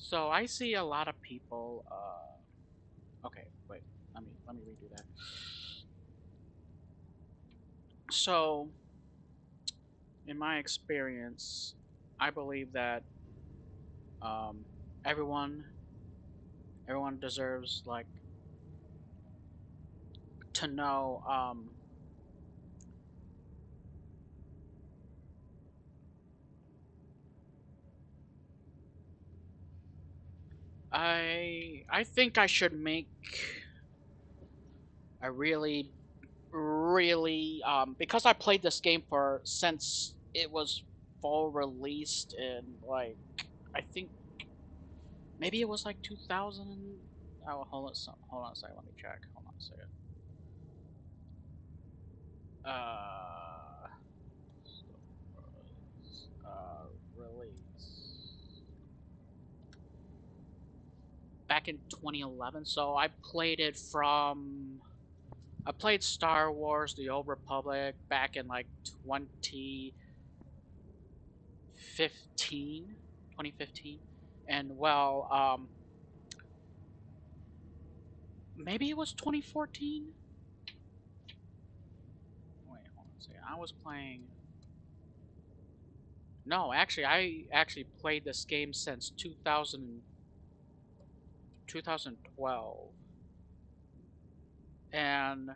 So I see a lot of people. Okay, wait. Let me redo that. So, in my experience, I believe that um, everyone everyone deserves like to know. I think I should make a really because I played this game for since it was full released in like I think maybe it was like 2000. Oh, hold on a second. Let me check. Hold on a second. Uh, release back in 2011. So I played Star Wars: The Old Republic back in like 2015, and well, maybe it was 2014. Wait, hold on a second. I was playing. No, actually, I actually played this game since 2012, and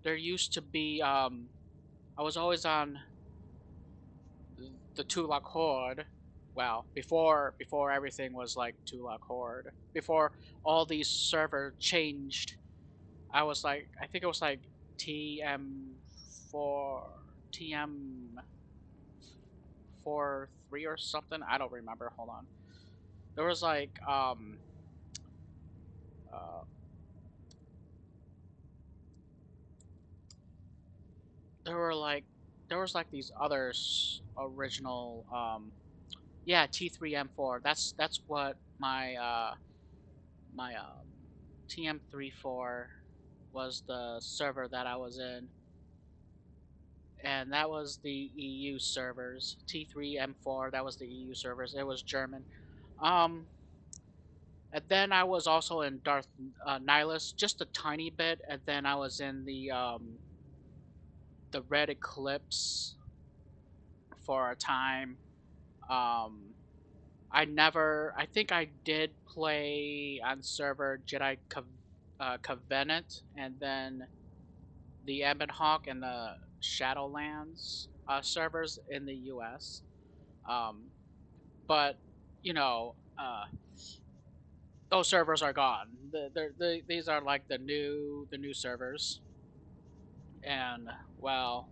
there used to be I was always on the Tulak Horde. Well, before everything was like Tulak Horde, before all these server changed, I think it was like TM4, TM 43 or something. I don't remember. Hold on. There was like uh there were like there was like these others original yeah, T3M4. That's what my TM34 was the server that I was in, and that was the EU servers. T3M4, that was the EU servers. It was German. Um, and then I was also in Darth Nihilus just a tiny bit, and then I was in the Red Eclipse for a time. Um, I think I did play on server Covenant, and then the Ebon Hawk and the Shadowlands servers in the U.S. Um, but you know, those servers are gone. These are like the new servers, and well,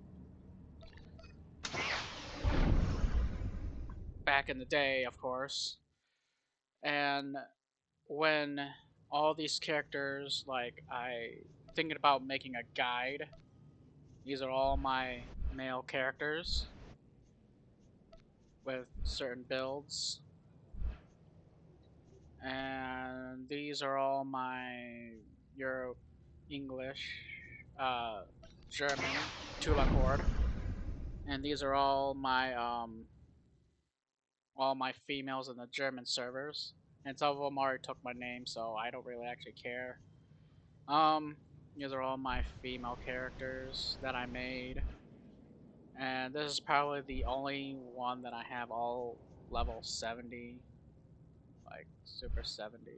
back in the day, of course, and when all these characters, like I thinking about making a guide. These are all my male characters with certain builds, and these are all my Euro English, uh, German Tula chord, and these are all my females in the German servers. And some of them already took my name, so I don't really actually care. Um, these are all my female characters that I made, and this is probably the only one that I have all level 70, like super 70,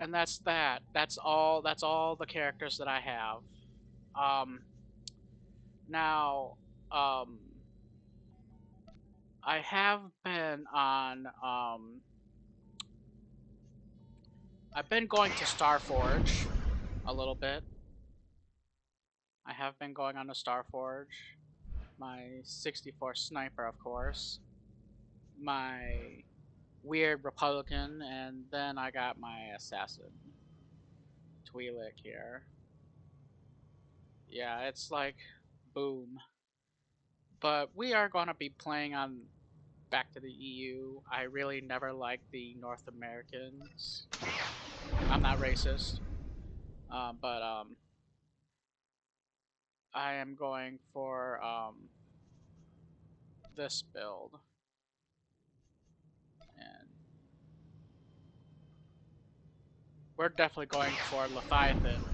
and that's that. That's all the characters that I have. Um, now, um, I have been on. I've been going to Starforge a little bit. I have been going on to Starforge. My 64 sniper, of course. My weird Republican, and then I got my assassin Twi'lek here. Yeah, it's like boom. But we are gonna be playing on back to the EU. I really never liked the North Americans. I'm not racist, but I am going for this build, and we're definitely going for Leviathan.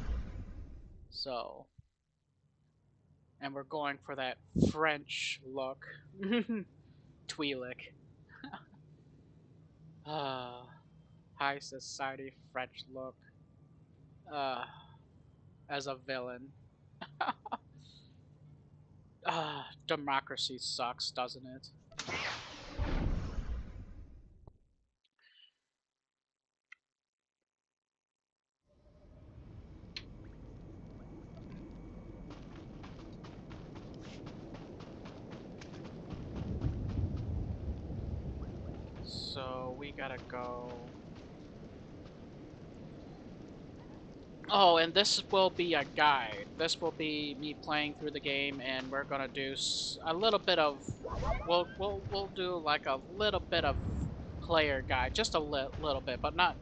So, and we're going for that French look, Twi'lek. High society French look. Uh, as a villain. Democracy sucks, doesn't it? So we gotta go. Oh, and this will be a guide. This will be me playing through the game, and we're gonna do a little bit of. We'll do like a little bit of player guide, just a little bit, but not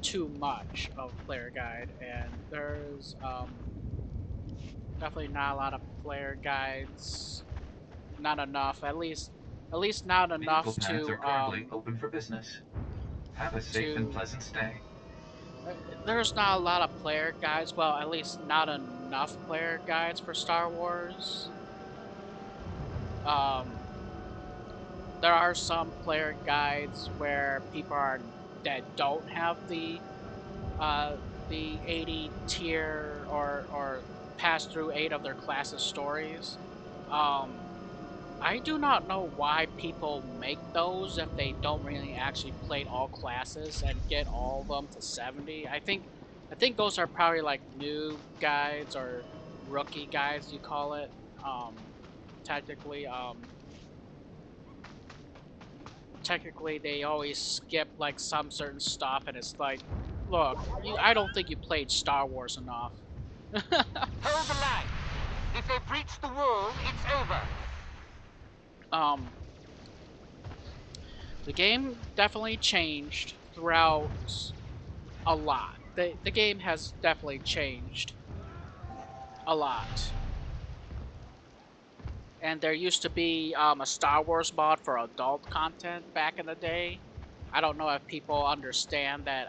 too much of player guide. And there's definitely not a lot of player guides. Not enough, at least not Vehicle enough paths are currently open for business. Have a safe and to pleasant stay. uh, there's not a lot of player guides. Well, at least not enough player guides for Star Wars. Um, there are some player guides where people are that don't have uh the 80 tier or pass through 8 of their classes stories. Um, I do not know why people make those if they don't really actually play all classes and get all of them to 70. I think those are probably like new guides or rookie guides you call it. Um technically technically they always skip like some certain stuff and it's like look, I don't think you played Star Wars enough. Hold the line. If they breach the wall, it's over. um the game definitely changed throughout a lot. The game has definitely changed a lot. And there used to be a Star Wars mod for adult content back in the day. I don't know if people understand that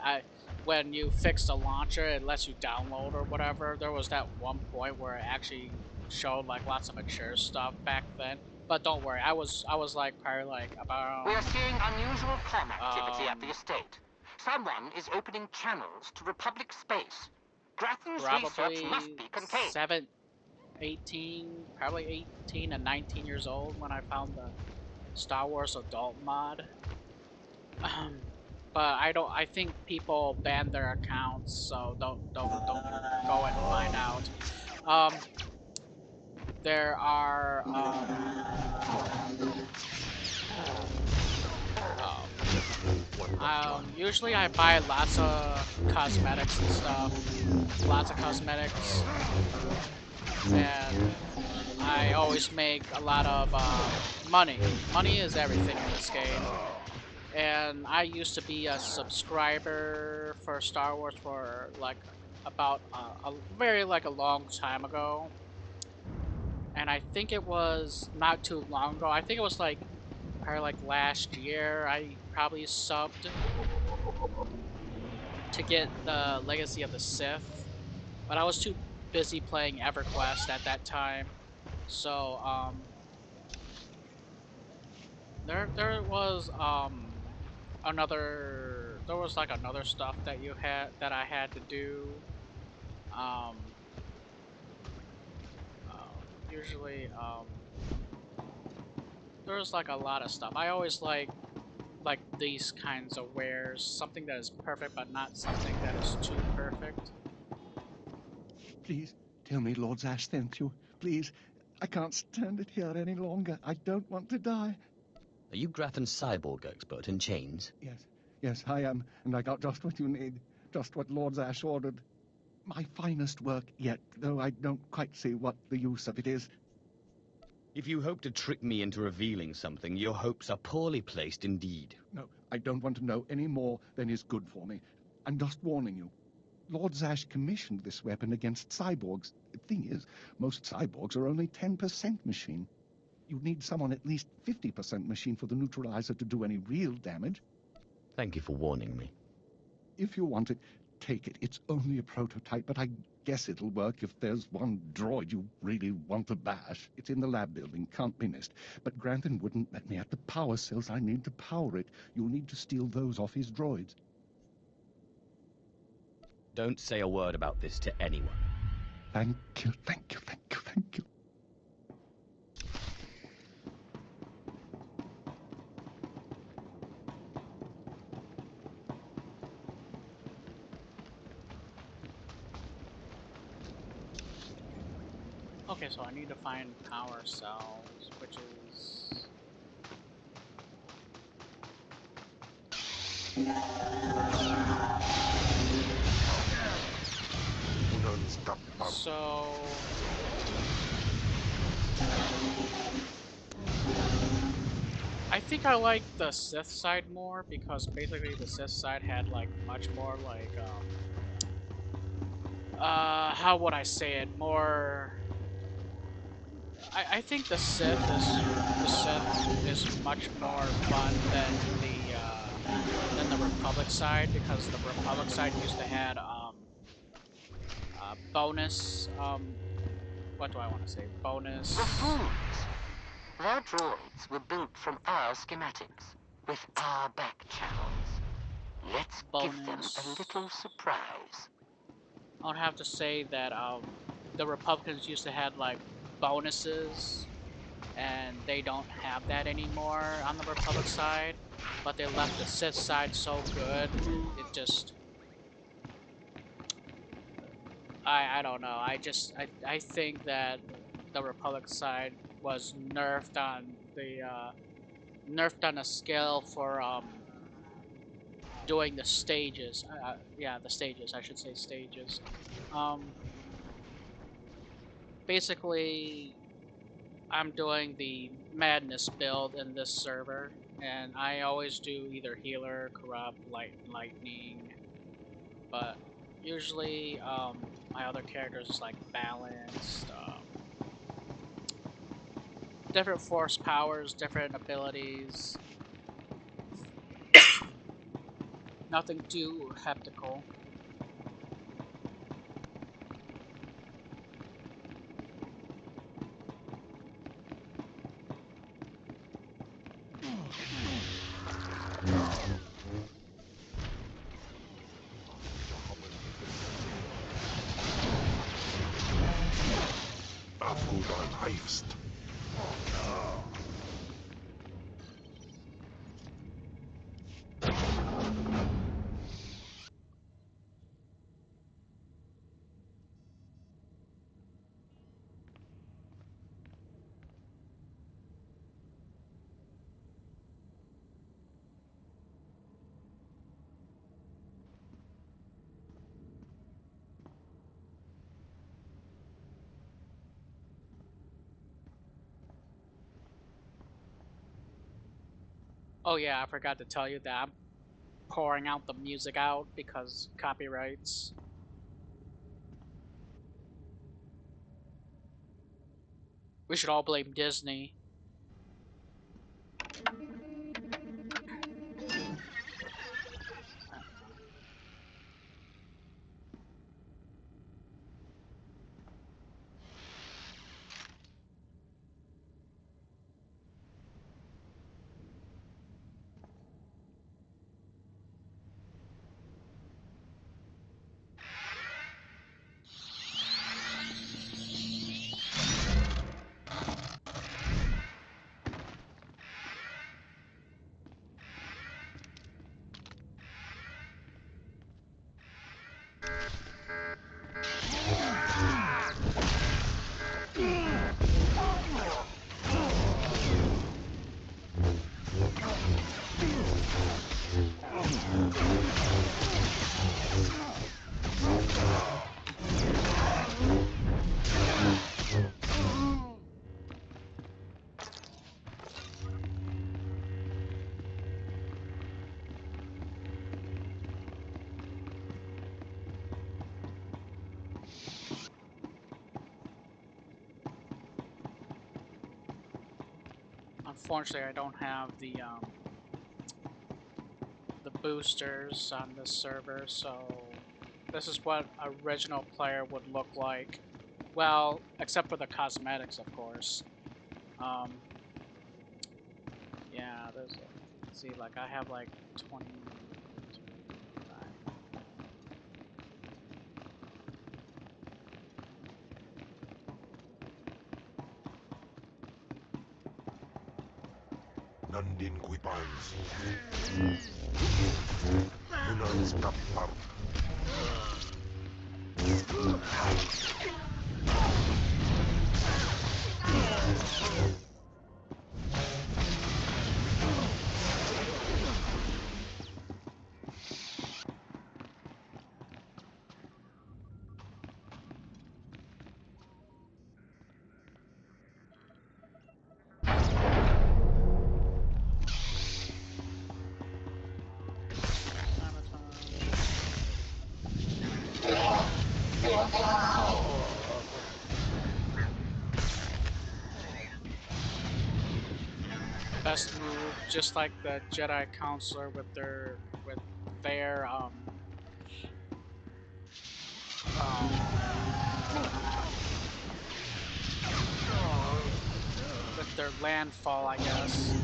when you fix the launcher, it lets you download or whatever. There was that one point where it actually showed like lots of mature stuff back then. But don't worry, I was like probably like about We are seeing unusual com activity at the um estate. Someone is opening channels to Republic space. Grafton's research must probably be contained. 18, probably 18 and 19 years old when I found the Star Wars adult mod. But I think people banned their accounts, so don't go and find out. Um, there are usually I buy lots of cosmetics and stuff, lots of cosmetics, and I always make a lot of money. Money is everything in this game. And I used to be a subscriber for Star Wars for like about a very like a long time ago. And I think it was not too long ago. I think it was like probably like last year. I probably subbed to get the Legacy of the Sith, but I was too busy playing EverQuest at that time. So there was there was like another stuff that you had that I had to do. Um, Usually there was like a lot of stuff. I always like these kinds of wares, something that is perfect but not something that is too perfect. Please, tell me Lord Ash sent you. Please, I can't stand it here any longer. I don't want to die. Are you Grafton's cyborg expert in chains? Yes, I am, and I got just what you need. Just what Lord Ash ordered. My finest work yet, though I don't quite see what the use of it is. If you hope to trick me into revealing something, your hopes are poorly placed indeed. No, I don't want to know any more than is good for me. I'm just warning you. Lord Zash commissioned this weapon against cyborgs. The thing is, most cyborgs are only 10% machine. You'd need someone at least 50% machine for the neutralizer to do any real damage. Thank you for warning me. If you want it, take it. It's only a prototype, but I guess it'll work if there's one droid you really want to bash. It's in the lab building, can't be missed. But Grantham wouldn't let me have the power cells I need to power it. You'll need to steal those off his droids. Don't say a word about this to anyone. Thank you, thank you, thank you, thank you. Okay, so I need to find power cells, which is... So... I think I like the Sith side more because basically the Sith side had like much more like how would I say it? More I think the Sith is much more fun than the Republic side because the Republic side used to had bonus what do I want to say? Bonus Buffoons! Their droids were built from our schematics, with our back channels. Let's give them bonus. a little surprise. I would have to say that the Republicans used to have like bonuses, and they don't have that anymore on the Republic side. But they left the Sith side so good, it just I don't know. I think that the Republic side was nerfed on a scale for doing the stages. Yeah, the stages. I should say stages. Um, Basically, I'm doing the madness build in this server, and I always do either healer, corrupt, lightning, but usually my other characters is like balanced, different force powers, different abilities. Nothing too heptical. Oh yeah, I forgot to tell you that I'm pouring out the music out because copyrights. We should all blame Disney. unfortunately, I don't have the boosters on this server, so this is what original player would look like. Well, except for the cosmetics, of course. Um, yeah, there's see, like I have like 20, 25. Nandin kui pans. Munalis tappar. Best move, just like the Jedi Counselor with their um with their landfall, I guess.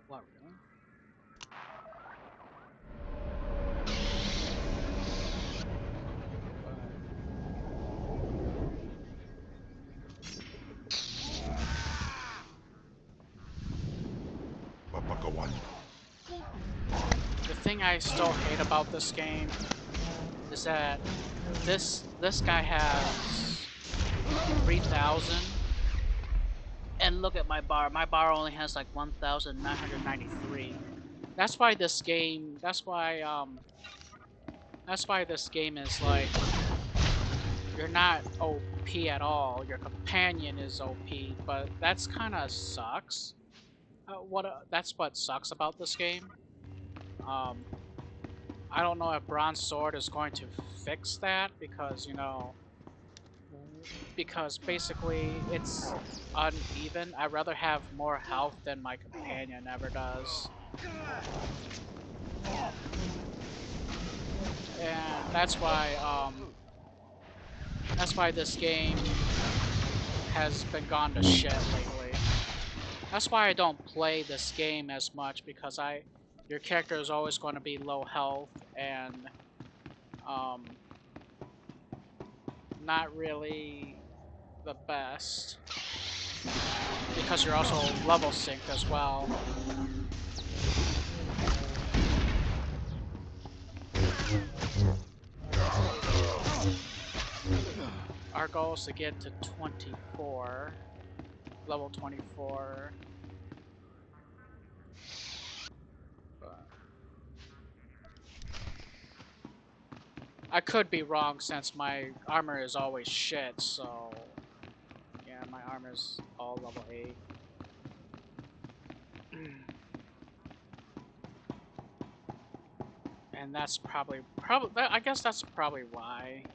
What, really? Papakawan. The thing I still hate about this game is that this guy has 3,000, and look at my bar. My bar only has like 1,993. That's why this game. That's why this game is like you're not OP at all. Your companion is OP, but that's kind of sucks. That's what sucks about this game. Um, I don't know if Bronze Sword is going to fix that because because basically it's uneven. I'd rather have more health than my companion ever does. And that's why this game has been gone to shit lately. That's why I don't play this game as much because your character is always going to be low health and um not really the best because you're also level synced as well. Our goal is to get to 24, level 24. But I could be wrong since my armor is always shit, so yeah, my armor is all level 8. And that's probably I guess that's probably why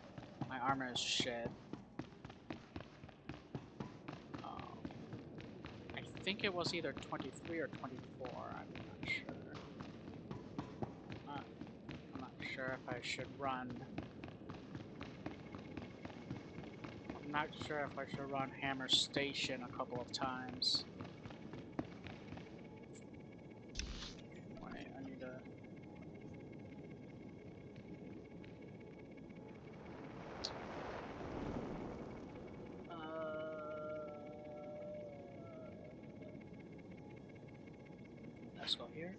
my armor is shit. Um, I think it was either 23 or 24. I'm not sure. I'm not sure if I should run. I'm not sure if I should run Hammer Station a couple of times. Wait, I need to. Let's go here.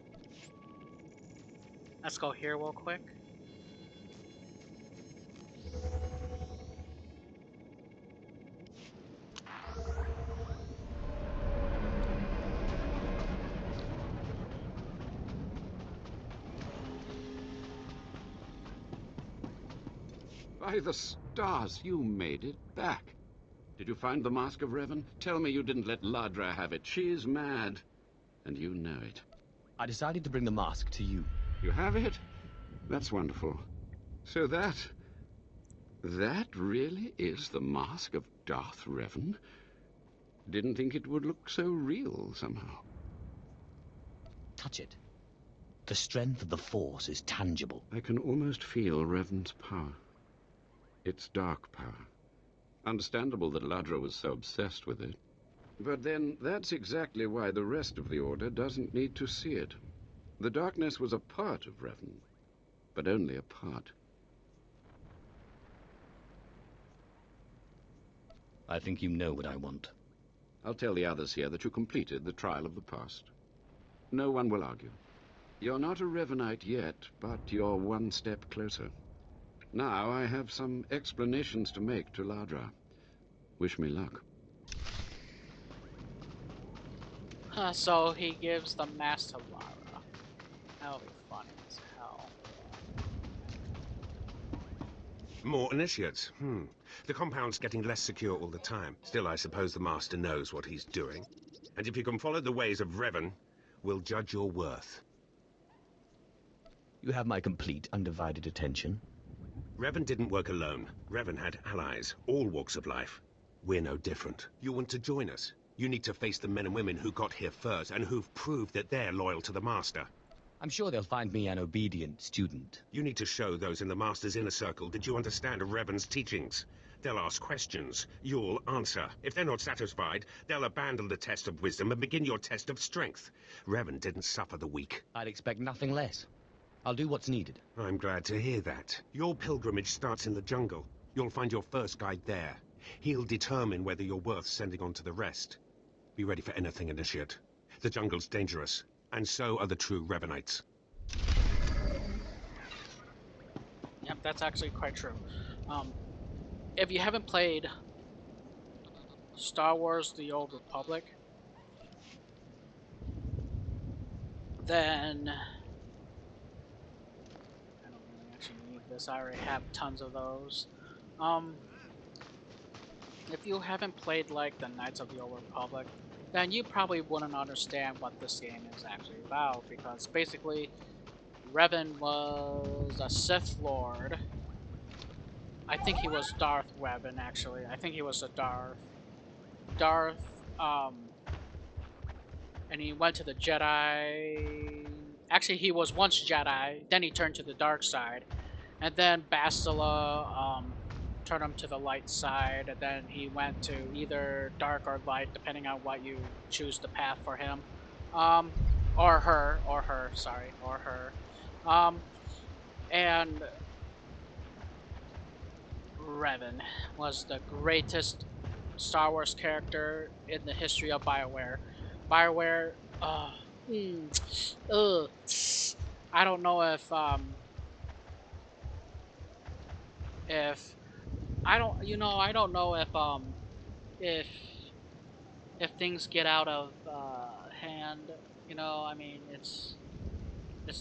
Let's go here real quick. By the stars, you made it back. Did you find the Mask of Revan? Tell me you didn't let Ladra have it. She's mad. And you know it. I decided to bring the mask to you. You have it? That's wonderful. So that That really is the mask of Darth Revan? Didn't think it would look so real somehow. Touch it. The strength of the Force is tangible. I can almost feel Revan's power. It's dark power. Understandable that Ladra was so obsessed with it. But then, that's exactly why the rest of the Order doesn't need to see it. The darkness was a part of Revan, but only a part. I think you know what I want. I'll tell the others here that you completed the trial of the past. No one will argue. You're not a Revanite yet, but you're one step closer. Now I have some explanations to make to Ladra. Wish me luck. So he gives the mask to Lara. That'll be funny as hell. More initiates. The compound's getting less secure all the time. Still, I suppose the Master knows what he's doing. And if you can follow the ways of Revan, we'll judge your worth. You have my complete, undivided attention. Revan didn't work alone. Revan had allies, all walks of life. We're no different. You want to join us? You need to face the men and women who got here first and who've proved that they're loyal to the Master. I'm sure they'll find me an obedient student. You need to show those in the Master's inner circle that you understand Revan's teachings. They'll ask questions. You'll answer. If they're not satisfied, they'll abandon the test of wisdom and begin your test of strength. Revan didn't suffer the weak. I'd expect nothing less. I'll do what's needed. I'm glad to hear that. Your pilgrimage starts in the jungle. You'll find your first guide there. He'll determine whether you're worth sending on to the rest. Be ready for anything, Initiate. The jungle's dangerous, and so are the true Revanites. Yep, that's actually quite true. If you haven't played Star Wars: The Old Republic, then I don't really actually need this. I already have tons of those. If you haven't played like the Knights of the Old Republic, then you probably wouldn't understand what this game is actually about, because basically Revan was a Sith Lord. I think he was Darth Revan, actually. I think he was a Darth, and he went to the Jedi. Actually, he was once Jedi, then he turned to the dark side, and then Bastila, turned him to the light side, and then he went to either dark or light, depending on what you choose the path for him. Or her, sorry. And Revan was the greatest Star Wars character in the history of BioWare. BioWare, I don't know if I don't know if things get out of hand, I mean, it's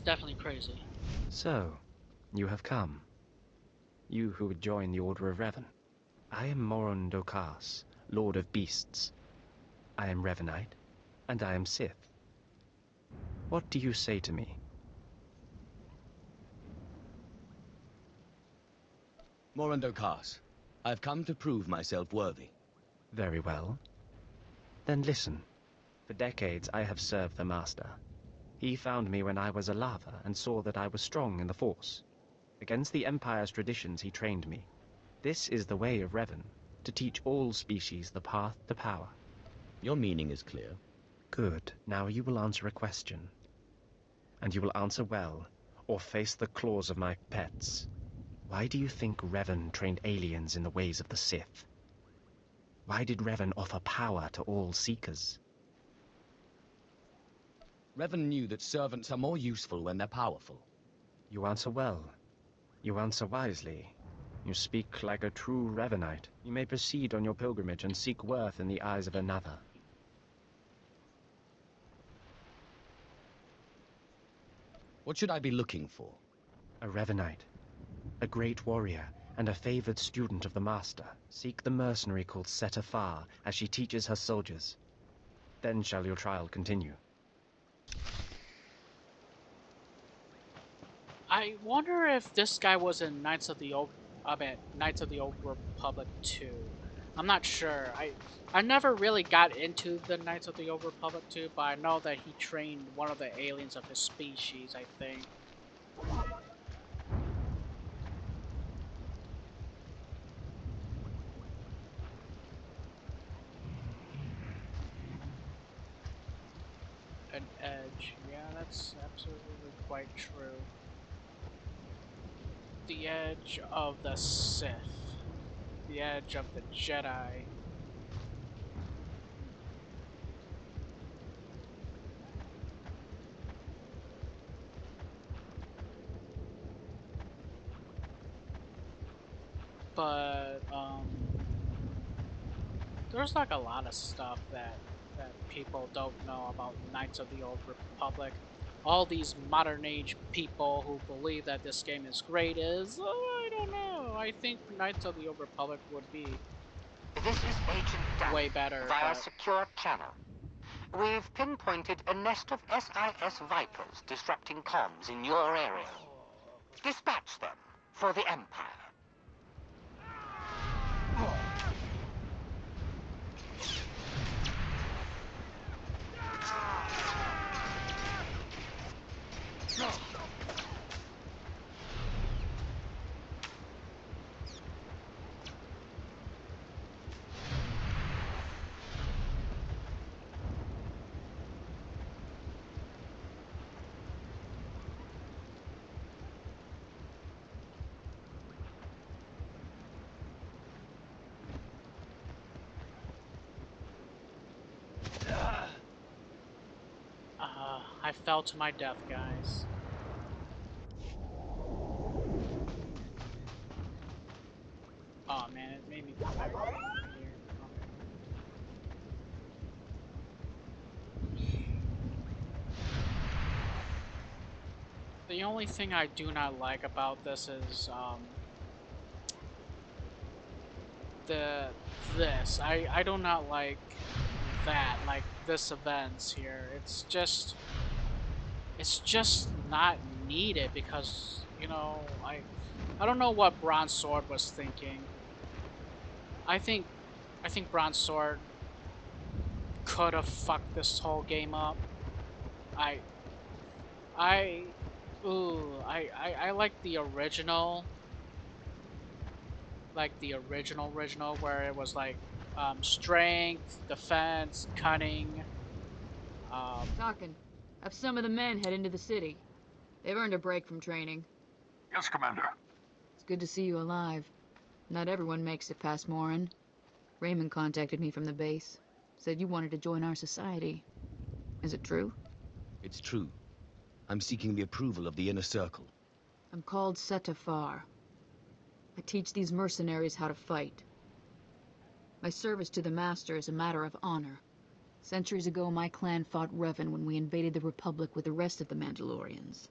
definitely crazy. So, you have come. You who would join the Order of Revan. I am Moron Dokas, Lord of Beasts. I am Revanite, and I am Sith. What do you say to me? Morando Kars, I've come to prove myself worthy. Very well. Then listen. For decades I have served the Master. He found me when I was a lava and saw that I was strong in the Force. Against the Empire's traditions he trained me. This is the way of Revan, to teach all species the path to power. Your meaning is clear. Good. Now you will answer a question. And you will answer well, or face the claws of my pets. Why do you think Revan trained aliens in the ways of the Sith? Why did Revan offer power to all Seekers? Revan knew that servants are more useful when they're powerful. You answer well. You answer wisely. You speak like a true Revanite. You may proceed on your pilgrimage and seek worth in the eyes of another. What should I be looking for? A Revanite. A great warrior, and a favored student of the Master. Seek the mercenary called Swtor, as she teaches her soldiers. Then shall your trial continue. I wonder if this guy was in Knights of the Old I mean, Knights of the Old Republic 2. I'm not sure. I never really got into the Knights of the Old Republic 2, but I know that he trained one of the aliens of his species, I think. An edge. Yeah, that's absolutely quite true. The edge of the Sith. The edge of the Jedi. But there's like a lot of stuff that people don't know about Knights of the Old Republic. All these modern age people who believe that this game is great is, oh, I don't know. I think Knights of the Old Republic would be This is Agent Danny, way better, via but secure channel. We've pinpointed a nest of SIS Vipers disrupting comms in your area. Dispatch them for the Empire. I fell to my death, guys. Oh man, it made me come back here. Okay. The only thing I do not like about this is this. I do not like that, like this events here. It's just not needed because, you know, I don't know what Bronze Sword was thinking. I think Bronze Sword could have fucked this whole game up. I I like the original. Like the original where it was like strength, defense, cunning. Talking. Have some of the men head into the city. They've earned a break from training. Yes, Commander. It's good to see you alive. Not everyone makes it past Morin. Raymond contacted me from the base. Said you wanted to join our society. Is it true? It's true. I'm seeking the approval of the Inner Circle. I'm called Swtor. I teach these mercenaries how to fight. My service to the Master is a matter of honor. Centuries ago, my clan fought Revan when we invaded the Republic with the rest of the Mandalorians.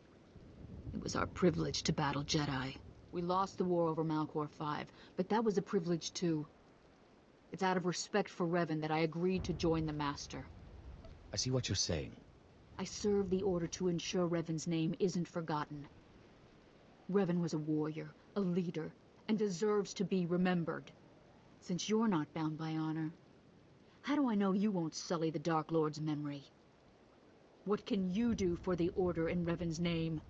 It was our privilege to battle Jedi. We lost the war over Malchor 5, but that was a privilege too. It's out of respect for Revan that I agreed to join the Master. I see what you're saying. I serve the Order to ensure Revan's name isn't forgotten. Revan was a warrior, a leader, and deserves to be remembered. Since you're not bound by honor, how do I know you won't sully the Dark Lord's memory? What can you do for the Order in Revan's name?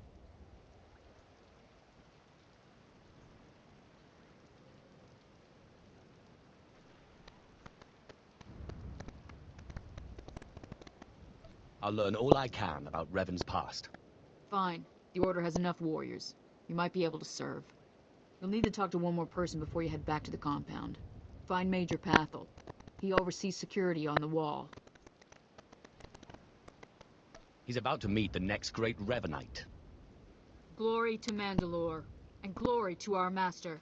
I'll learn all I can about Revan's past. Fine. The Order has enough warriors. You might be able to serve. You'll need to talk to one more person before you head back to the compound. Find Major Pathel. He oversees security on the wall. He's about to meet the next great Revanite. Glory to Mandalore, and glory to our Master.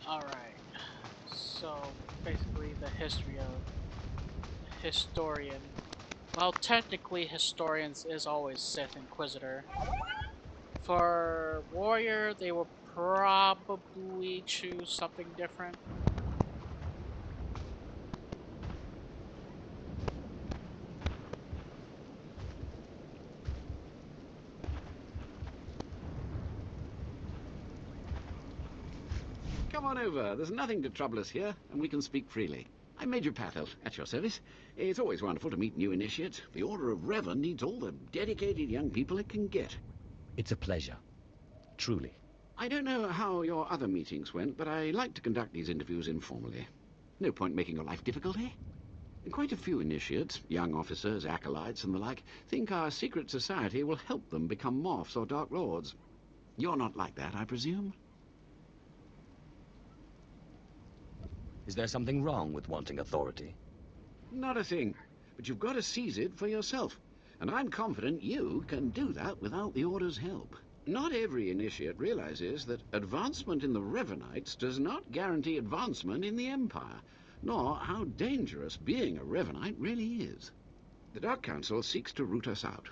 Alright. So basically the history of Historian. Well, technically Historians is always Sith Inquisitor. For Warrior, they will probably choose something different. Come on over. There's nothing to trouble us here, and we can speak freely. I'm Major Patel, at your service. It's always wonderful to meet new initiates. The Order of Revan needs all the dedicated young people it can get. It's a pleasure. Truly. I don't know how your other meetings went, but I like to conduct these interviews informally. No point making your life difficult, eh? Quite a few initiates, young officers, acolytes, and the like, think our secret society will help them become Morphs or Dark Lords. You're not like that, I presume? Is there something wrong with wanting authority? Not a thing. But you've got to seize it for yourself. And I'm confident you can do that without the Order's help. Not every initiate realizes that advancement in the Revanites does not guarantee advancement in the Empire, nor how dangerous being a Revanite really is. The Dark Council seeks to root us out.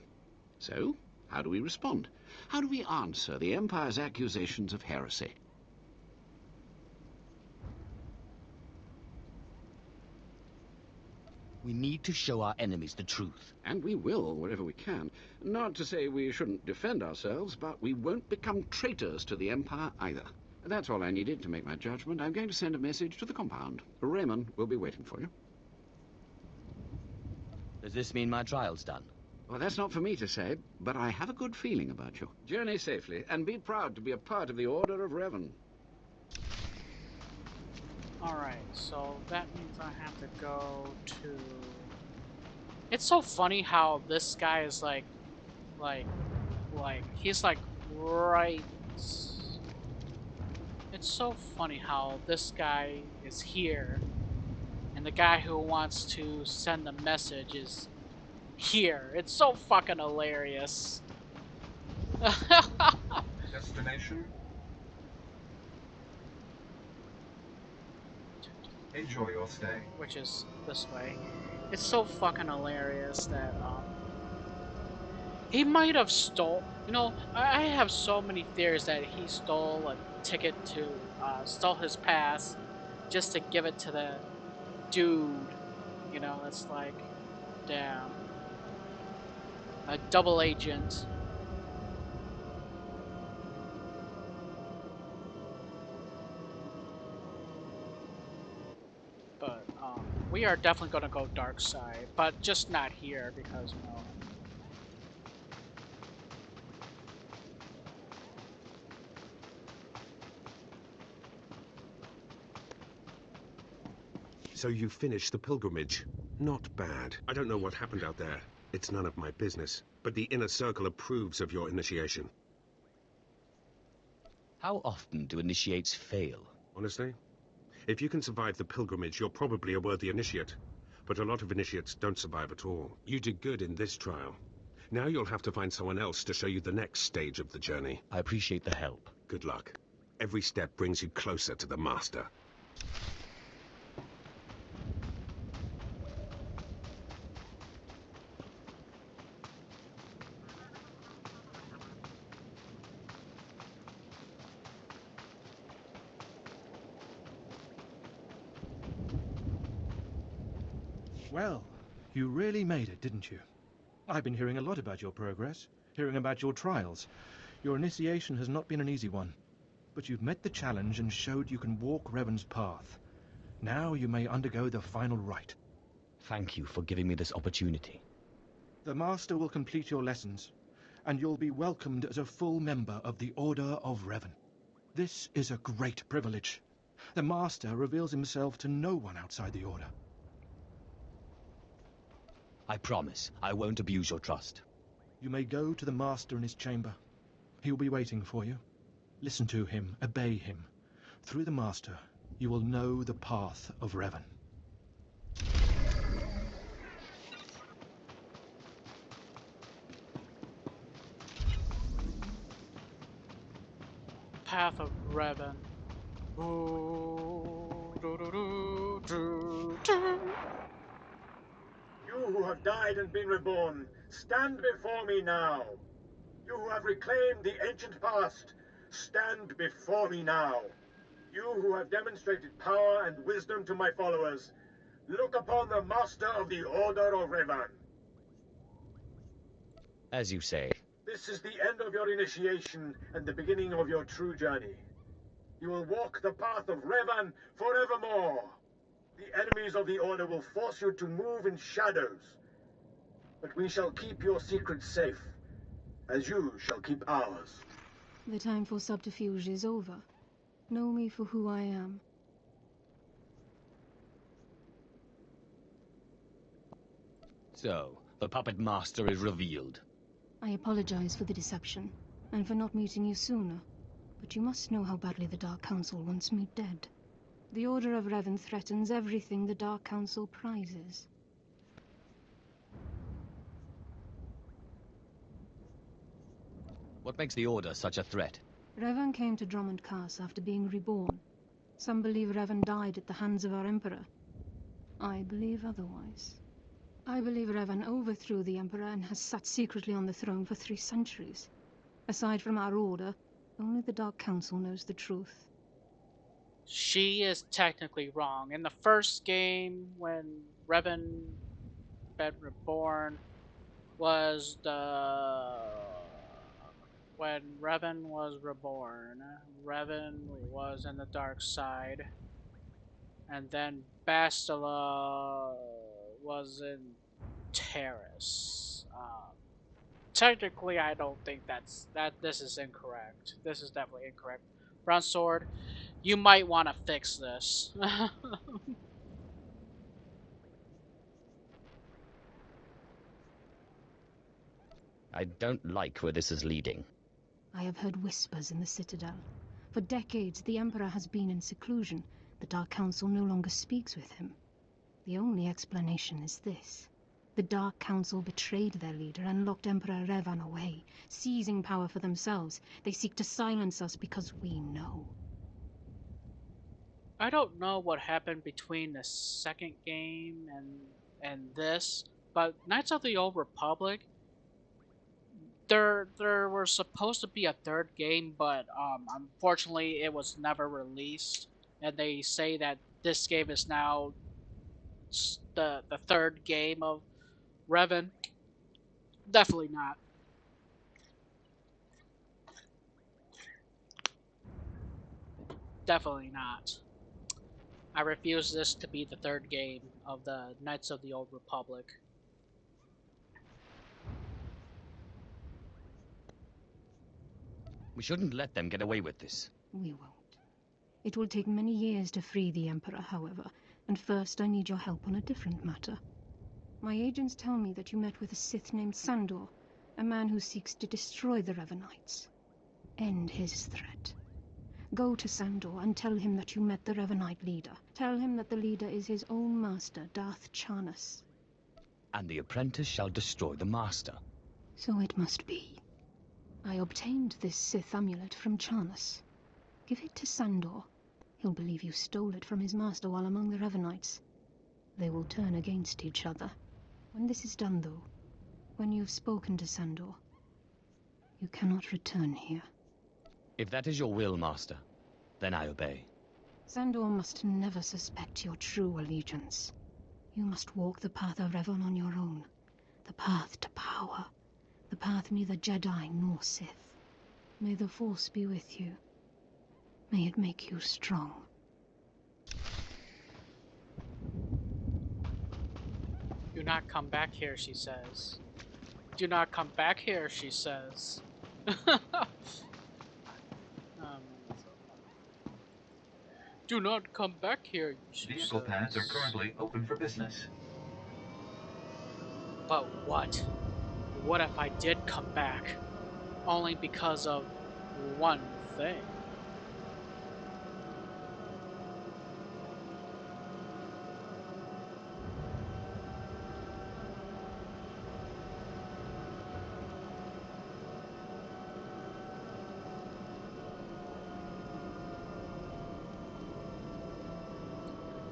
So, how do we respond? How do we answer the Empire's accusations of heresy? We need to show our enemies the truth. And we will, wherever we can. Not to say we shouldn't defend ourselves, but we won't become traitors to the Empire either. That's all I needed to make my judgment. I'm going to send a message to the compound. Raymond will be waiting for you. Does this mean my trial's done? Well, that's not for me to say, but I have a good feeling about you. Journey safely, and be proud to be a part of the Order of Revan. Alright, so that means I have to go to... It's so funny how this guy is like, he's like right... It's so funny how this guy is here, and the guy who wants to send the message is here. It's so fucking hilarious. Destination? Enjoy your stay. Which is this way. It's so fucking hilarious that, he might have stole... You know, I have so many theories that he stole a ticket to, stole his pass just to give it to the dude. You know, it's like, damn. A double agent. But, we are definitely gonna go dark side, but just not here because, you know. So you finished the pilgrimage. Not bad. I don't know what happened out there. It's none of my business. But the Inner Circle approves of your initiation. How often do initiates fail? Honestly? If you can survive the pilgrimage, you're probably a worthy initiate. But a lot of initiates don't survive at all. You did good in this trial. Now you'll have to find someone else to show you the next stage of the journey. I appreciate the help. Good luck. Every step brings you closer to the Master. Well, you really made it, didn't you? I've been hearing a lot about your progress, hearing about your trials. Your initiation has not been an easy one, but you've met the challenge and showed you can walk Revan's path. Now you may undergo the final rite. Thank you for giving me this opportunity. The Master will complete your lessons, and you'll be welcomed as a full member of the Order of Revan. This is a great privilege. The Master reveals himself to no one outside the Order. I promise I won't abuse your trust. You may go to the Master in his chamber. He will be waiting for you. Listen to him, obey him. Through the Master, you will know the path of Revan. Path of Revan. Ooh, doo -doo -doo, doo -doo. You who have died and been reborn, stand before me now. You who have reclaimed the ancient past, stand before me now. You who have demonstrated power and wisdom to my followers, look upon the Master of the Order of Revan. As you say. This is the end of your initiation and the beginning of your true journey. You will walk the path of Revan forevermore. The enemies of the Order will force you to move in shadows. But we shall keep your secrets safe, as you shall keep ours. The time for subterfuge is over. Know me for who I am. So, the puppet master is revealed. I apologize for the deception, and for not meeting you sooner. But you must know how badly the Dark Council wants me dead. The Order of Revan threatens everything the Dark Council prizes. What makes the Order such a threat? Revan came to Drummond Cass after being reborn. Some believe Revan died at the hands of our Emperor. I believe otherwise. I believe Revan overthrew the Emperor and has sat secretly on the throne for 3 centuries. Aside from our Order, only the Dark Council knows the truth. She is technically wrong. In the first game, when Revan been reborn, was when Revan was reborn, Revan was in the dark side, and then Bastila was in Terrace. Technically, I don't think this is incorrect. This is definitely incorrect. Bronze Sword, you might want to fix this. I don't like where this is leading. I have heard whispers in the Citadel. For decades, the Emperor has been in seclusion. The Dark Council no longer speaks with him. The only explanation is this. The Dark Council betrayed their leader and locked Emperor Revan away, seizing power for themselves. They seek to silence us because we know. I don't know what happened between the second game and this, but Knights of the Old Republic, there were supposed to be a third game, but unfortunately it was never released, and they say that this game is now the third game of Revan. Definitely not. Definitely not. I refuse this to be the third game of the Knights of the Old Republic. We shouldn't let them get away with this. We won't. It will take many years to free the Emperor, however, and first I need your help on a different matter. My agents tell me that you met with a Sith named Sandor, a man who seeks to destroy the Revanites. End his threat. Go to Sandor and tell him that you met the Revanite leader. Tell him that the leader is his own master, Darth Charnas. And the apprentice shall destroy the master. So it must be. I obtained this Sith amulet from Charnas. Give it to Sandor. He'll believe you stole it from his master while among the Revanites. They will turn against each other. When this is done, though, when you've spoken to Sandor, you cannot return here. If that is your will, master, then I obey. Sandor must never suspect your true allegiance. You must walk the path of Revan on your own. The path to power. The path neither Jedi nor Sith. May the Force be with you. May it make you strong. Do not come back here, she says. Do not come back here, she says. Do not come back here, she Vehicle says. paths are currently open for business. But what? What if I did come back? Only because of one thing.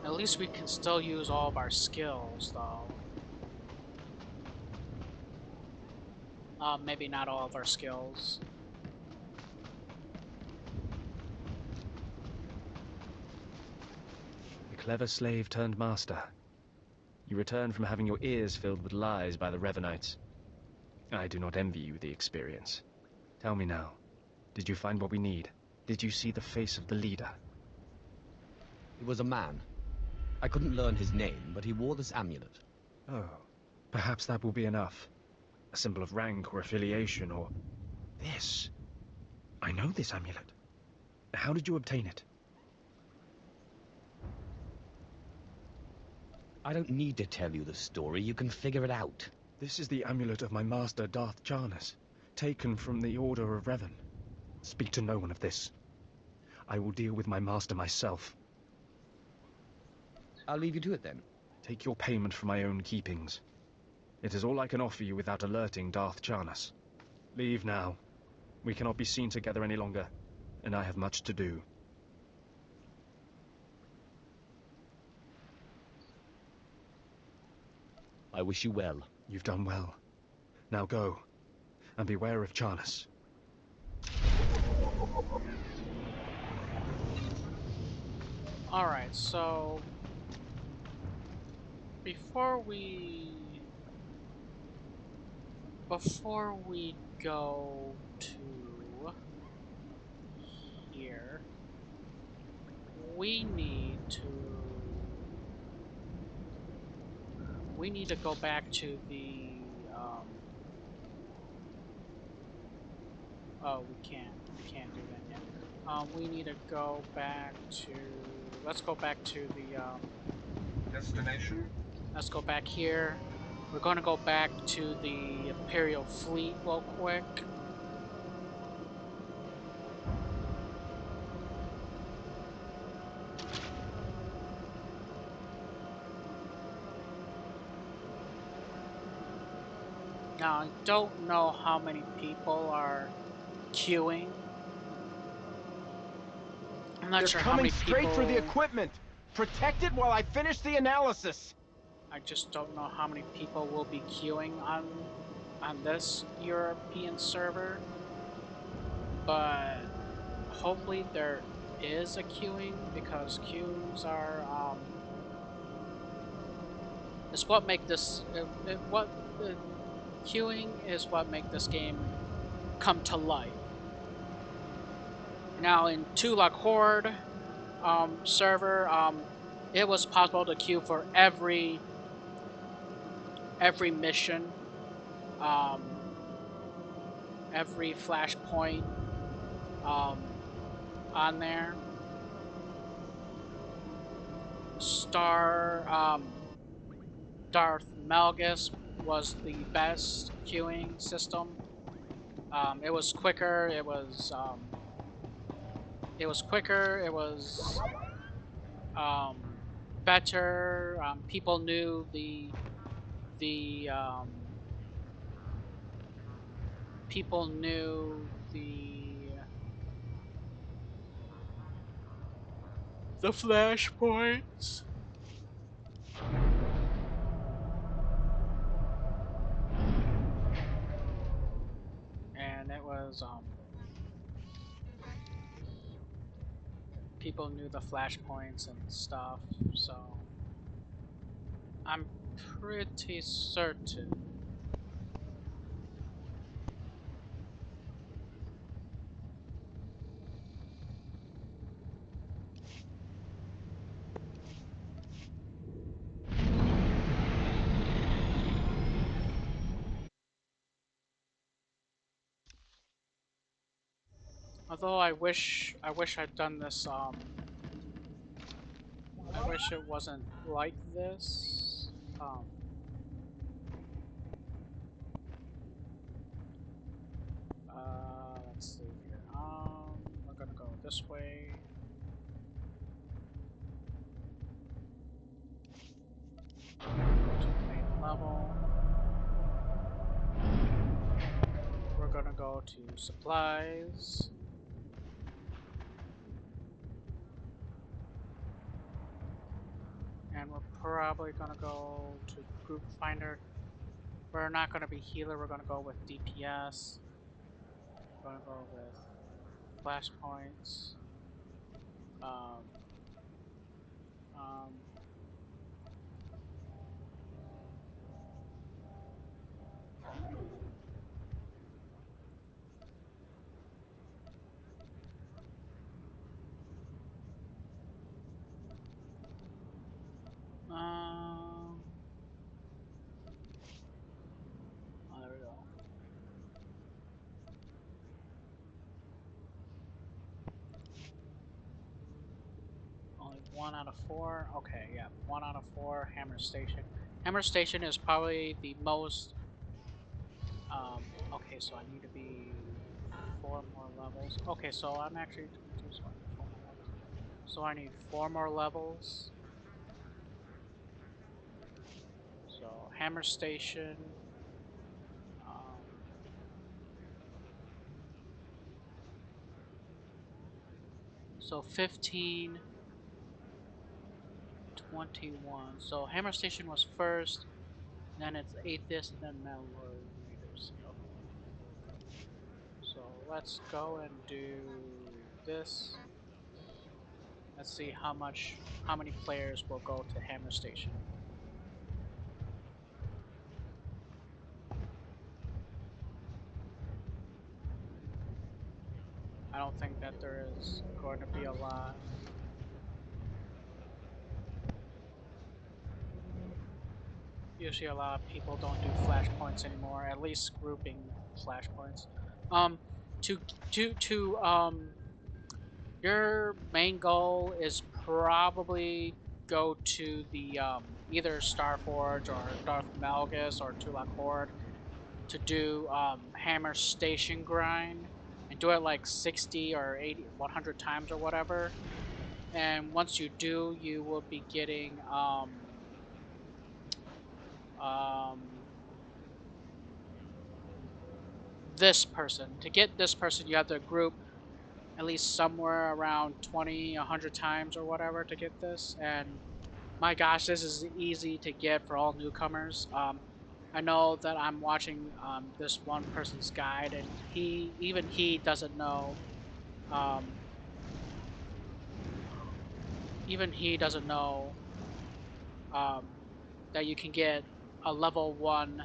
At least we can still use all of our skills, though. Maybe not all of our skills. A clever slave turned master. You return from having your ears filled with lies by the Revanites. I do not envy you the experience. Tell me now, did you find what we need? Did you see the face of the leader? He was a man. I couldn't learn his name, but he wore this amulet. Oh, perhaps that will be enough. A symbol of rank or affiliation, or... This. I know this amulet. How did you obtain it? I don't need to tell you the story. You can figure it out. This is the amulet of my master, Darth Charnas, taken from the Order of Revan. Speak to no one of this. I will deal with my master myself. I'll leave you to it, then. Take your payment for my own keepings. It is all I can offer you without alerting Darth Charnas. Leave now. We cannot be seen together any longer, and I have much to do. I wish you well. You've done well. Now go, and beware of Charnas. Alright, so... Before we go to here, we need to go back to the oh, we can't do that yet. We need to go back to, let's go back to the Destination? let's go back here. We're going to go back to the Imperial Fleet real quick. Now, I don't know how many people are queuing. I'm not sure how many people... They're coming straight for the equipment! Protect it while I finish the analysis! I just don't know how many people will be queuing on this European server. But hopefully there is a queuing, because queues are is what make this queuing is what make this game come to life. Now in Tulak Horde server, it was possible to queue for every mission, every flashpoint on there. Darth Malgus was the best queuing system. It was quicker. It was quicker. It was better. People knew people knew the flashpoints. And it was people knew the flashpoints and stuff, so I'm pretty certain although I wish I'd done this I wish it wasn't like this. Let's see here. We're gonna go this way. Go to the main level. We're gonna go to supplies. And we're probably gonna go to group finder. We're not gonna be healer, we're gonna go with DPS. We're gonna go with flashpoints. Um, um, 1 out of 4. Okay, yeah, 1 out of 4. Hammer Station. Hammer Station is probably the most. Okay, so I need to be 4 more levels. Okay, so I'm actually 22, so I need 4 more levels. So I need 4 more levels. So Hammer Station. So 15, 21. So Hammer Station was first, then it's Atheist, and then Metal Readers. Okay. So let's go and do this. Let's see how many players will go to Hammer Station. I don't think that there is going to be a lot. Usually a lot of people don't do flashpoints anymore, at least grouping flashpoints. Your main goal is probably go to the either Starforge or Darth Malgus or Tulak Horde to do Hammer Station grind and do it like 60 or 80, 100 times or whatever. And once you do, you will be getting this person. To get this person, you have to group at least somewhere around 20, 100 times or whatever to get this. And my gosh, this is easy to get for all newcomers. I know that I'm watching this one person's guide, and even he doesn't know. Even he doesn't know that you can get a level 1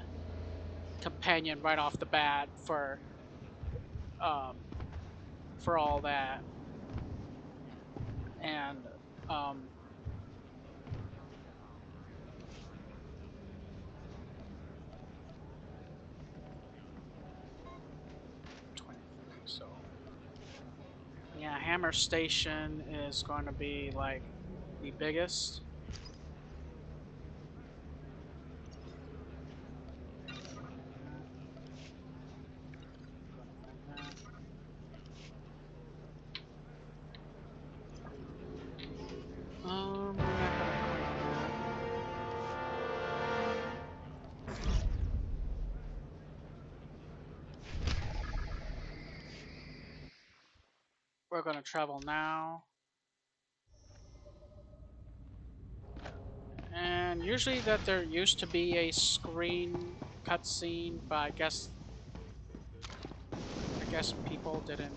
companion right off the bat for all that. And 23. So yeah, Hammer Station is going to be like the biggest. We're gonna travel now. And usually that there used to be a screen cutscene, but I guess people didn't.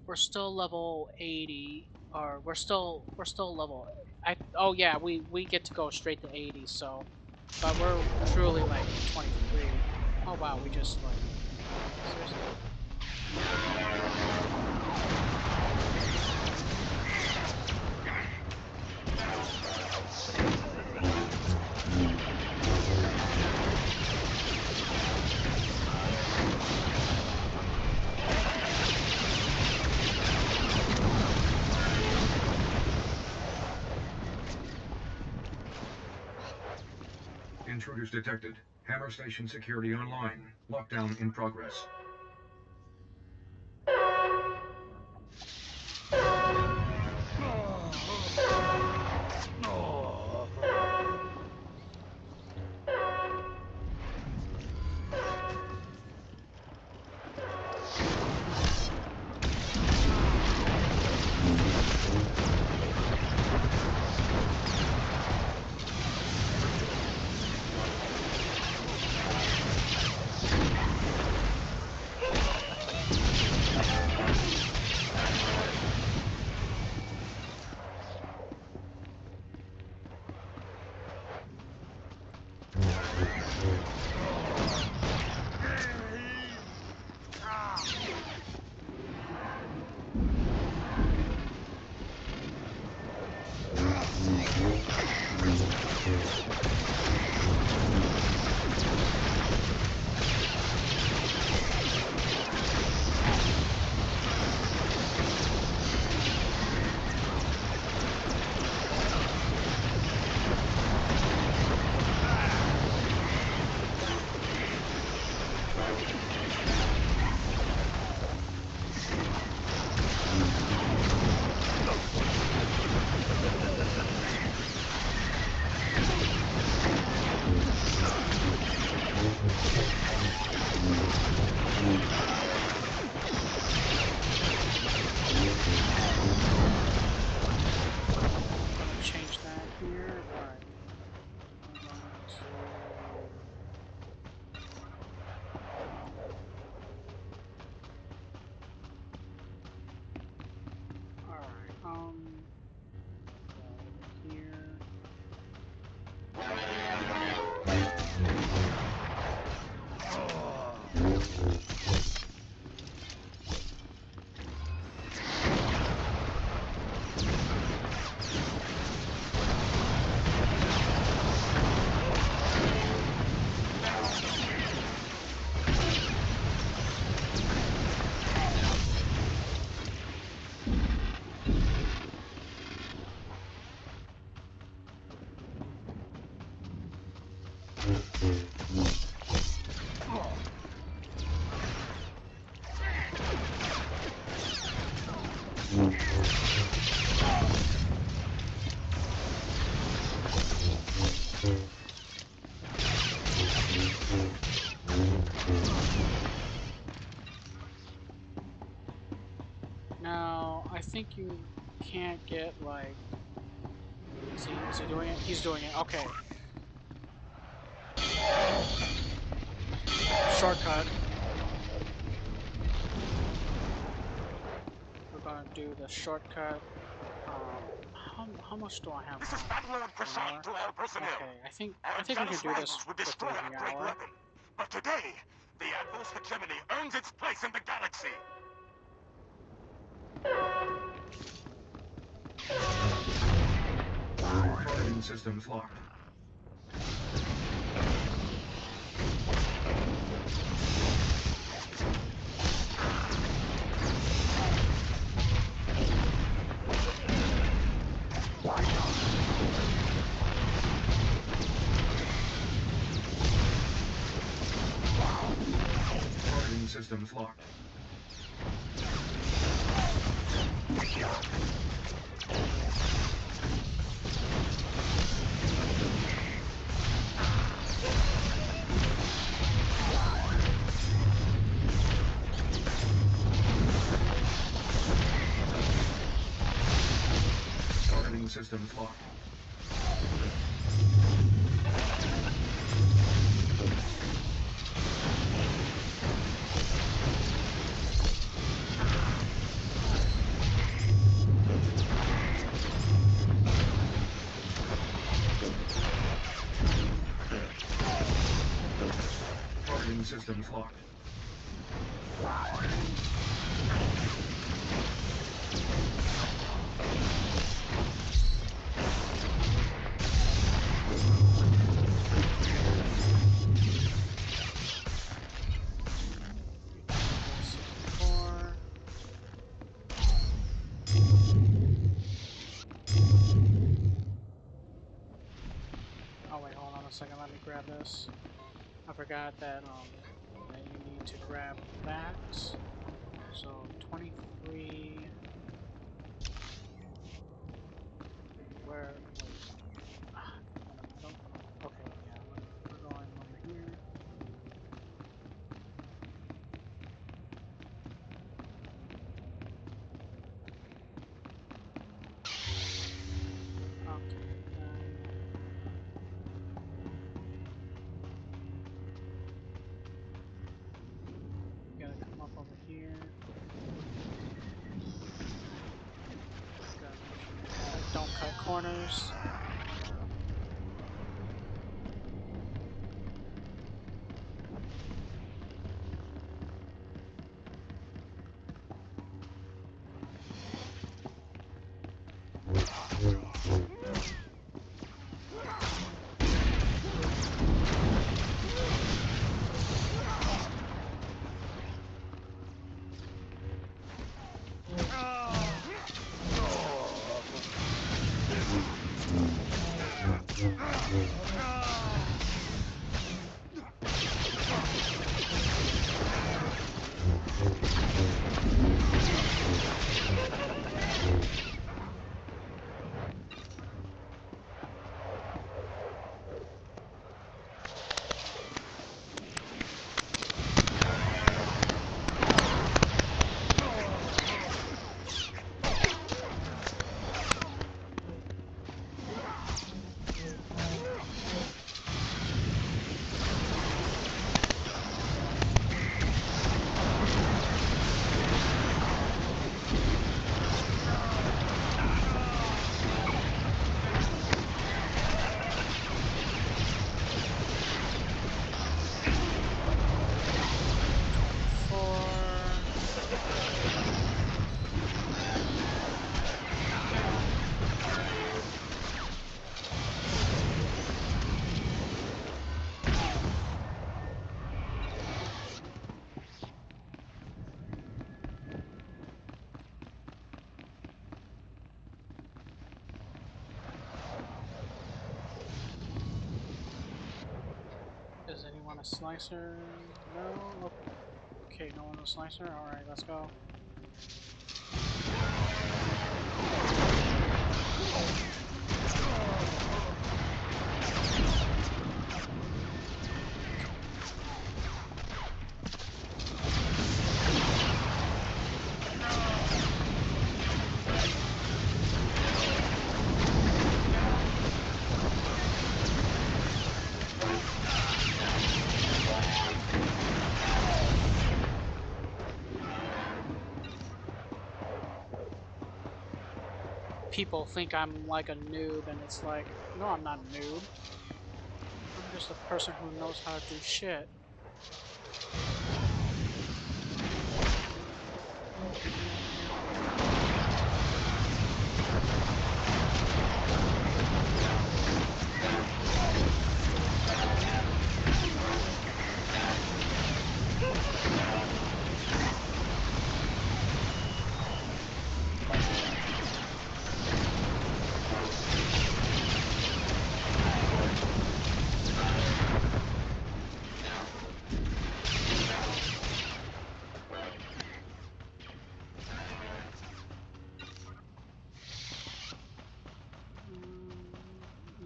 We're still level 80, or we're still level. Oh yeah, we get to go straight to 80. So, but we're truly like 23. Oh wow, we just like seriously. Intruders detected. Hammer Station security online. Lockdown in progress. Over here. Now, I think you can't get, like... Is he doing it? He's doing it. Okay. Shortcut. We're gonna do the shortcut. How much do I have? This is Batlord Prasad to all personnel. Okay, I think we can do this would within destroy the our great hour. weapon. But today, the Admiral's hegemony earns its place in the galaxy. Targeting systems locked. Targeting systems locked. Targeting systems locked. Targeting systems locked. Oh wait, hold on a second. Let me grab this. I forgot that that you need to grab that. So 23. Where? Wait. I don't. Okay, yeah. We're going over here. Okay. You gotta come up over here. Gotta make sure you don't cut corners. a slicer? No? Okay, no one a slicer? Alright, let's go. People think I'm like a noob, and it's like, no, I'm not a noob. I'm just a person who knows how to do shit.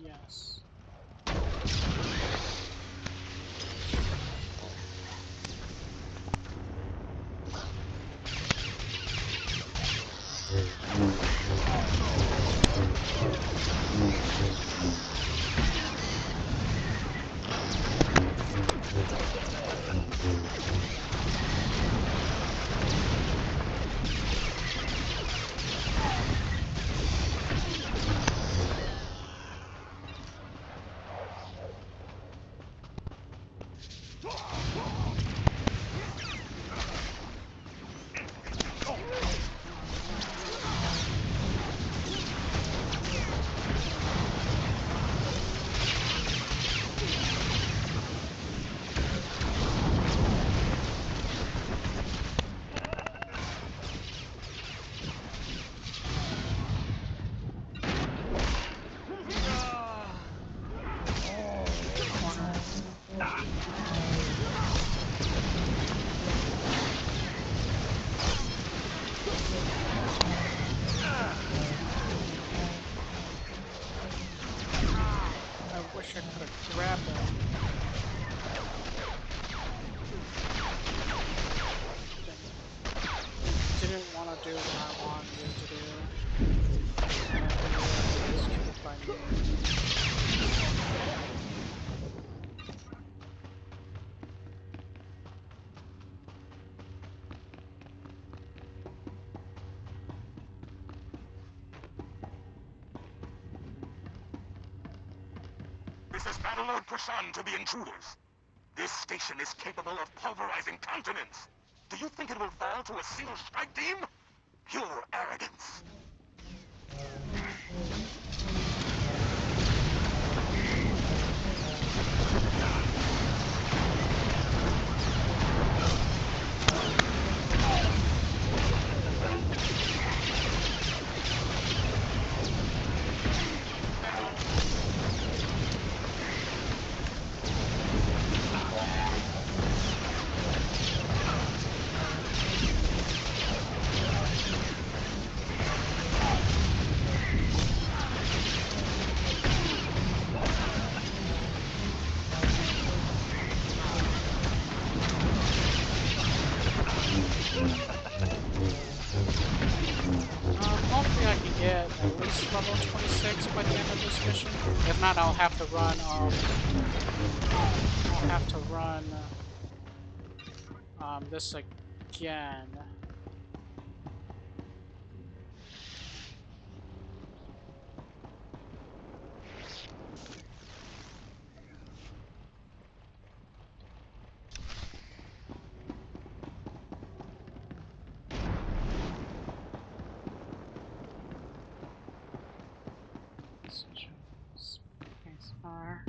Yes. I wish I could have grabbed him. Didn't want to do what I wanted you to do. And you were executed by me. This is Battlelord Prashan to the intruders. This station is capable of pulverizing continents. Do you think it will fall to a single strike team? Pure arrogance. Hopefully I can get at least level 26 by the end of this mission. If not, I'll have to run, this again. Spacebar.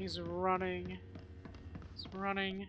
He's running. He's running.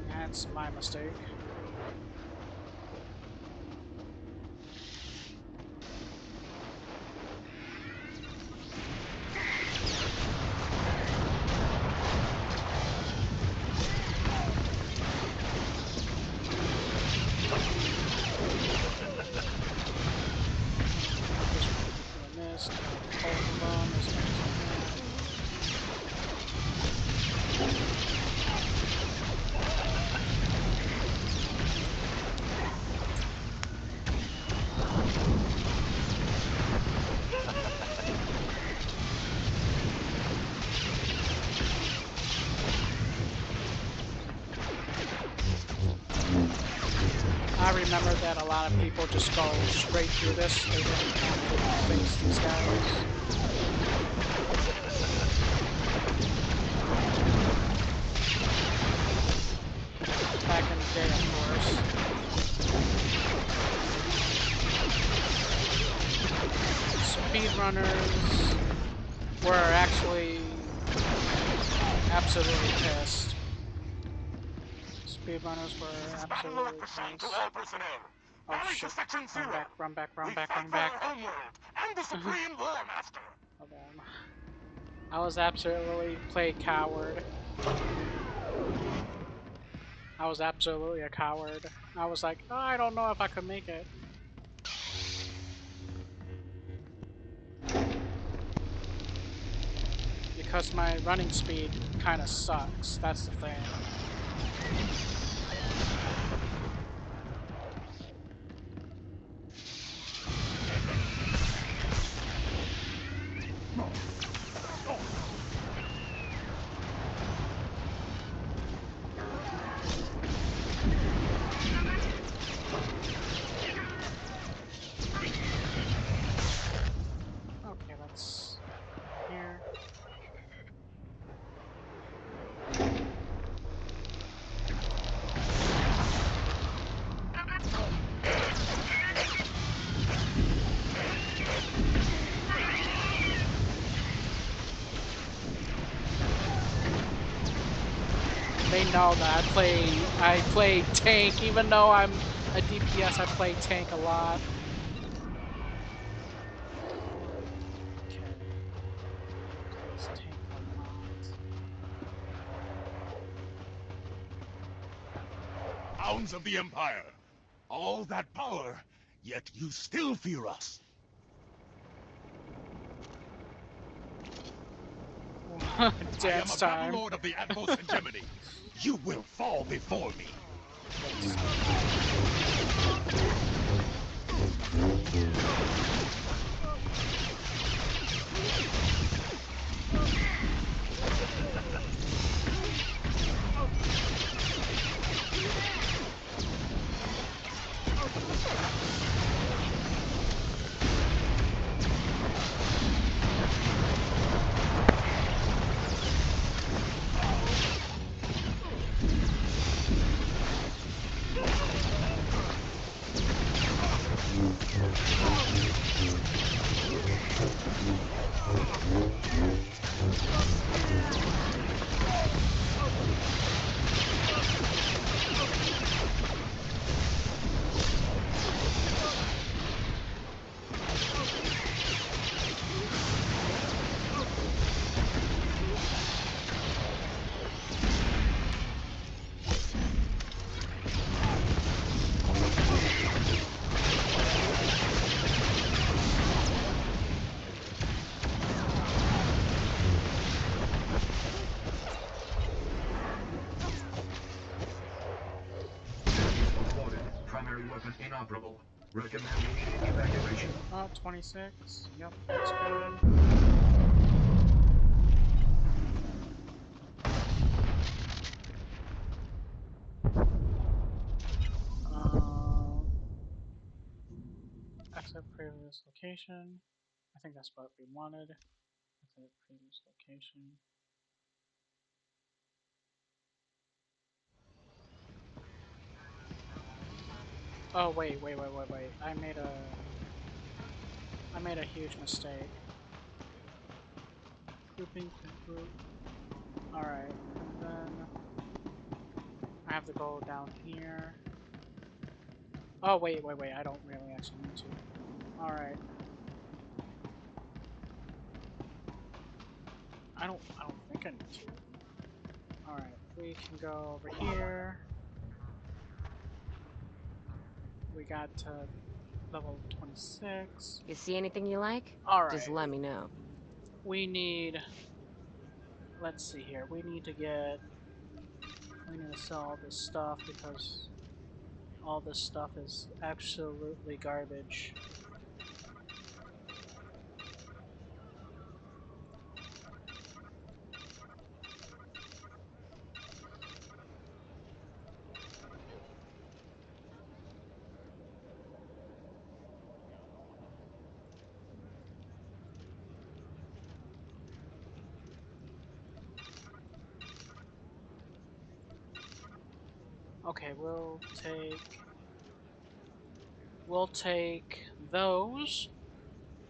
That's my mistake. Missed. Hold on as much as I remember that a lot of people just go straight through this. They didn't have to face these guys. Back in the day, of course. Speedrunners were actually absolutely pissed. Speedrunners were absolutely pissed. Oh shit. Run back, run back, run back, run back. And the Supreme War Master. Hold on. I was absolutely played coward. I was absolutely a coward. I was like, oh, I don't know if I could make it. Because my running speed kind of sucks. That's the thing. Okay, let's here. They know that I play tank, even though I'm a DPS. I play tank a lot. Okay, let's tank a lot. Hounds of the Empire! All that power, yet you still fear us! Dance I am a time. battle lord of the Atmos hegemony. You will fall before me. inoperable. Recommend immediate evacuation. 26. Yep, that's good. Exit previous location. I think that's what we wanted. Exit previous location. Oh wait. I made a huge mistake. Grouping, group. Alright, and then I have to go down here. Oh wait, I don't really actually need to. Alright. I don't think I need to. Alright, we can go over here. We got to level 26. You see anything you like? Alright. Just let me know. We need... Let's see here. We need to sell all this stuff because all this stuff is absolutely garbage. Okay, we'll take those,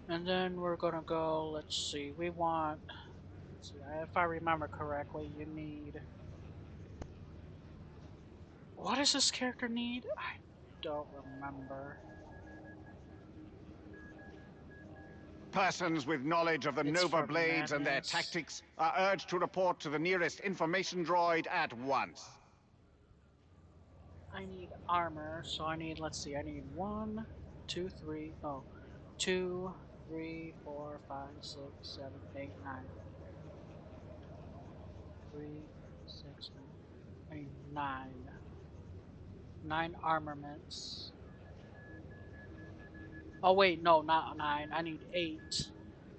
and then we're gonna go, let's see, if I remember correctly, you need... What does this character need? I don't remember. Persons with knowledge of the Nova Blades and their tactics are urged to report to the nearest information droid at once. I need armor, so I need, let's see, I need 1, 2, 3, 2, 3, 4, 5, 6, 7, 8, 9. 3, 6, 9. I need 9. 9 armaments. Oh wait, no, not 9. I need 8.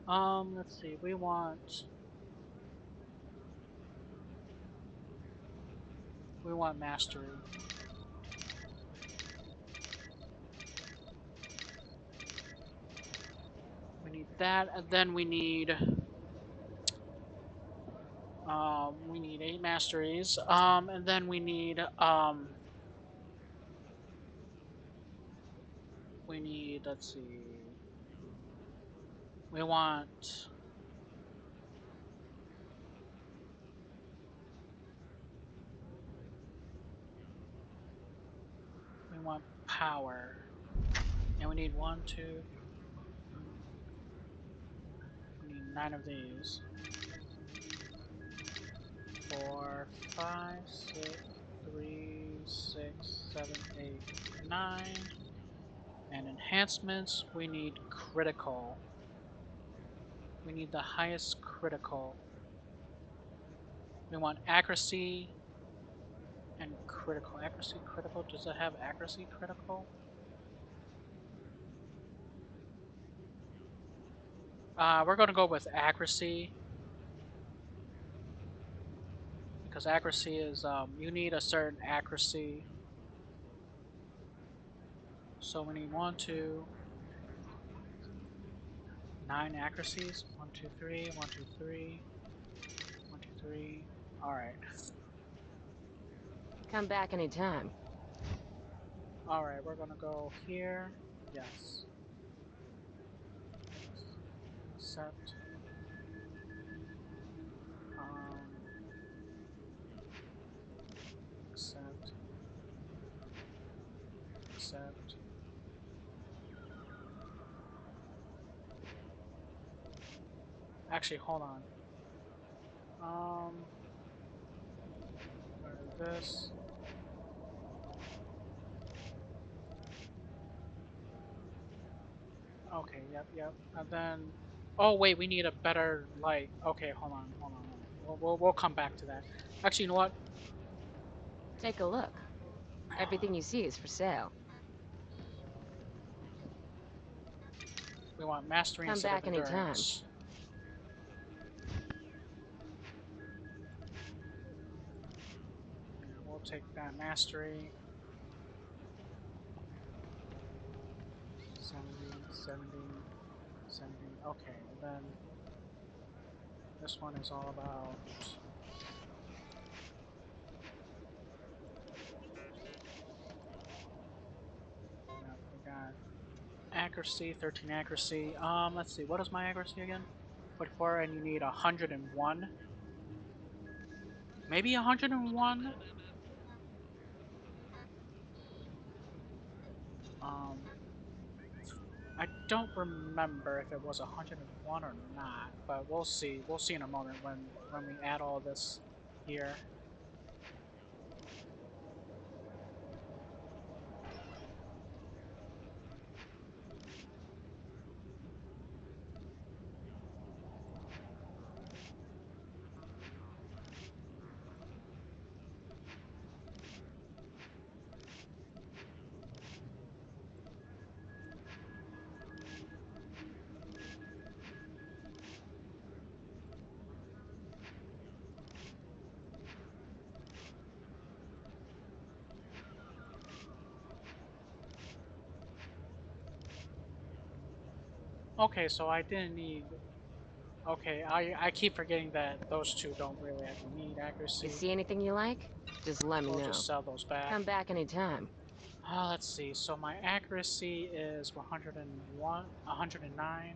Let's see. We want mastery. We need that, and then we need 8 masteries. And then we need let's see. We want power. And we need 1, 2. We need 9 of these. 4, 5, 6, 3, 6, 7, 8, 9. And enhancements, we need critical. We need the highest critical. We want accuracy and critical. Accuracy critical. Does it have accuracy critical? We're gonna go with accuracy. Because accuracy is, you need a certain accuracy. So we need 1, 2, 9 accuracies. 1, 2, 3, 1, 2, 3, 1, 2, 3. Alright. Come back anytime. Alright, we're gonna go here. Yes. Accept. Accept. Accept. Actually, hold on. Where is this? Okay, yep. And then, oh wait, we need a better light. Okay, hold on. We'll come back to that. Actually, you know what? Take a look. Everything you see is for sale. We want mastery Come instead of back anytime. endurance. We'll take that mastery. 70, 70, 70. Okay, and then this one is all about. We got accuracy, 13 accuracy. Let's see, what is my accuracy again? 44, and you need 101. Maybe 101? I don't remember if it was 101 or not, but we'll see. We'll see in a moment when we add all this here. Okay, so I didn't need. Okay, I keep forgetting that those two don't really actually need accuracy. You see anything you like? Just let me We'll know. just sell those back. Come back anytime. Let's see. So my accuracy is 101, 109.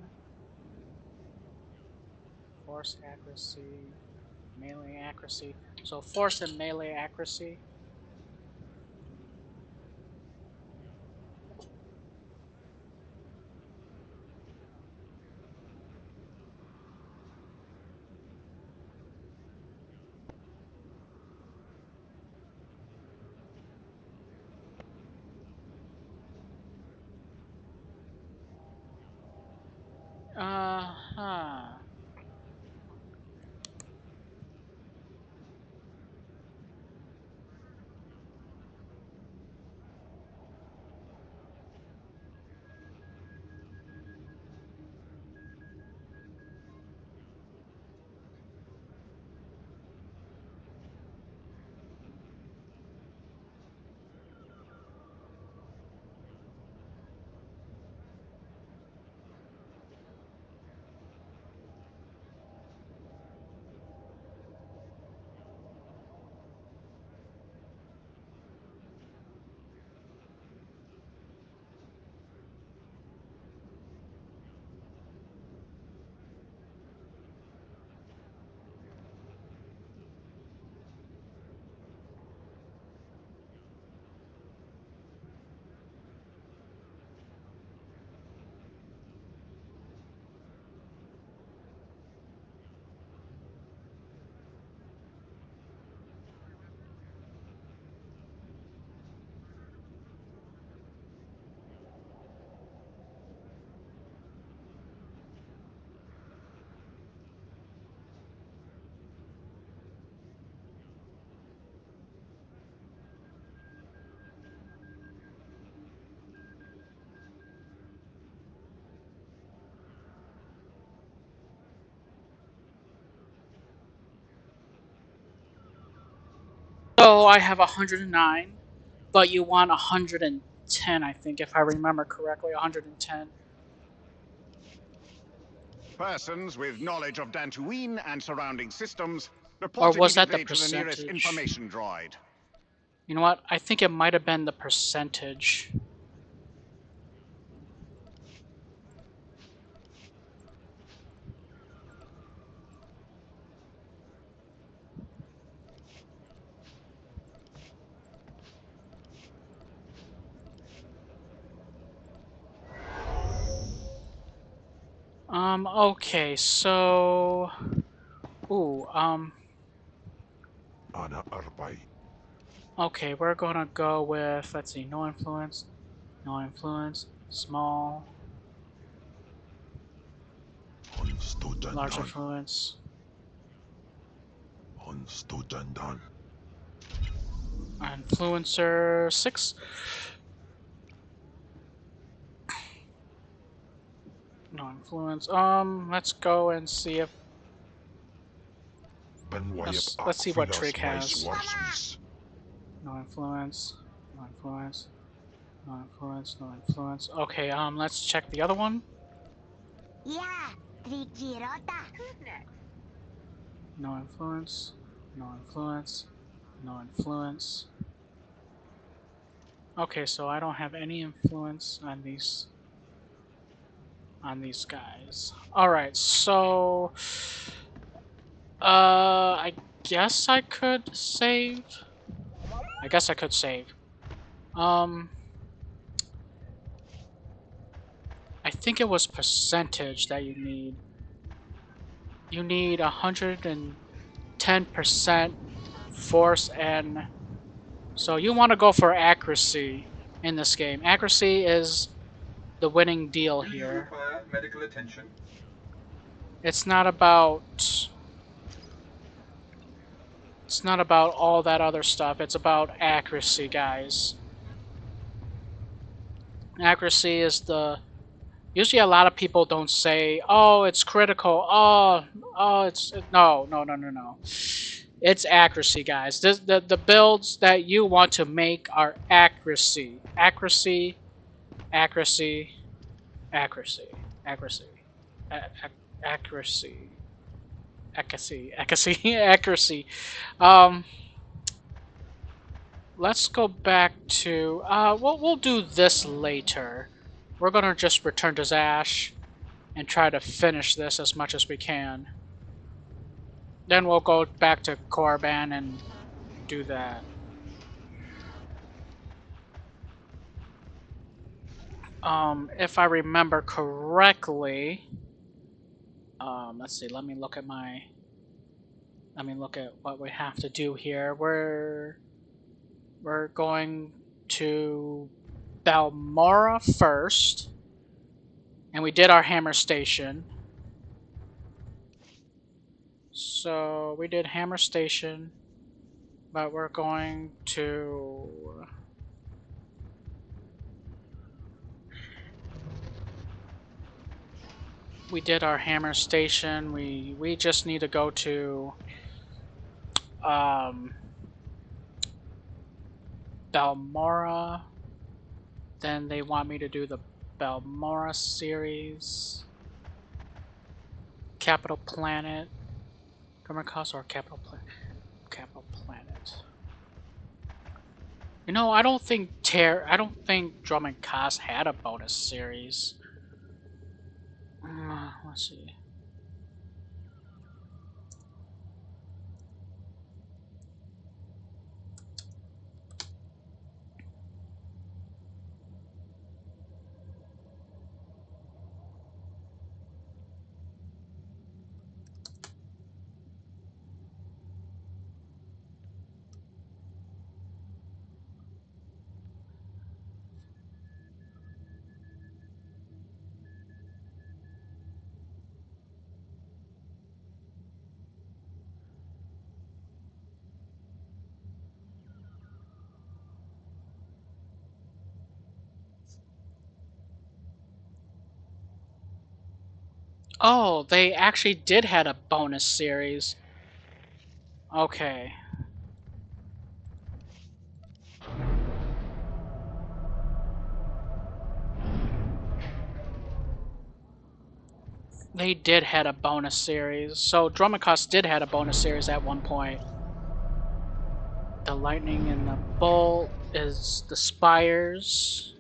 Force accuracy, melee accuracy. So force and melee accuracy. Uh-huh. So I have 109, but you want 110, I think, if I remember correctly. 110. Persons with knowledge of Dantooine and surrounding systems Or report was that the immediately to the nearest percentage? information droid. You know what? I think it might have been the percentage. Okay, so... Ooh, okay, we're gonna go with, let's see, no influence, small, large influence. Influencer 6. No influence. Let's go and see if let's see what Trig has. No influence. No influence. No influence. No influence. Okay. Let's check the other one. Yeah, Trigirota. Who's next? No influence. No influence. No influence. Okay, so I don't have any influence on these guys. All right, so I guess I could save. I guess I could save. I think it was percentage that you need. You need 110% force, and so you want to go for accuracy in this game. Accuracy is the winning deal Do you here. require medical attention? It's not about all that other stuff. It's about accuracy, guys. Accuracy is the usually a lot of people don't say, "Oh, it's critical." Oh, it's no. It's accuracy, guys. The builds that you want to make are accuracy, accuracy, accuracy, accuracy, accuracy, accuracy, accuracy, accuracy. Um, let's go back to we'll do this later. We're gonna just return to Zash and try to finish this as much as we can. Then we'll go back to Korban and do that. If I remember correctly, let's see. Let me look at what we have to do here. We're going to Balmora first, and we did our hammer station. So we did hammer station, but we're going to. We did our hammer station. We just need to go to Balmora. Then they want me to do the Balmora series. Capital Planet. Grimmercast or Capital Planet? Capital Planet. You know, I don't think Drum and Cos had a bonus series. Let's see. Oh, they actually did had a bonus series. Okay. They did had a bonus series. So Drumacos did had a bonus series at one point. The lightning and the bolt is the spires.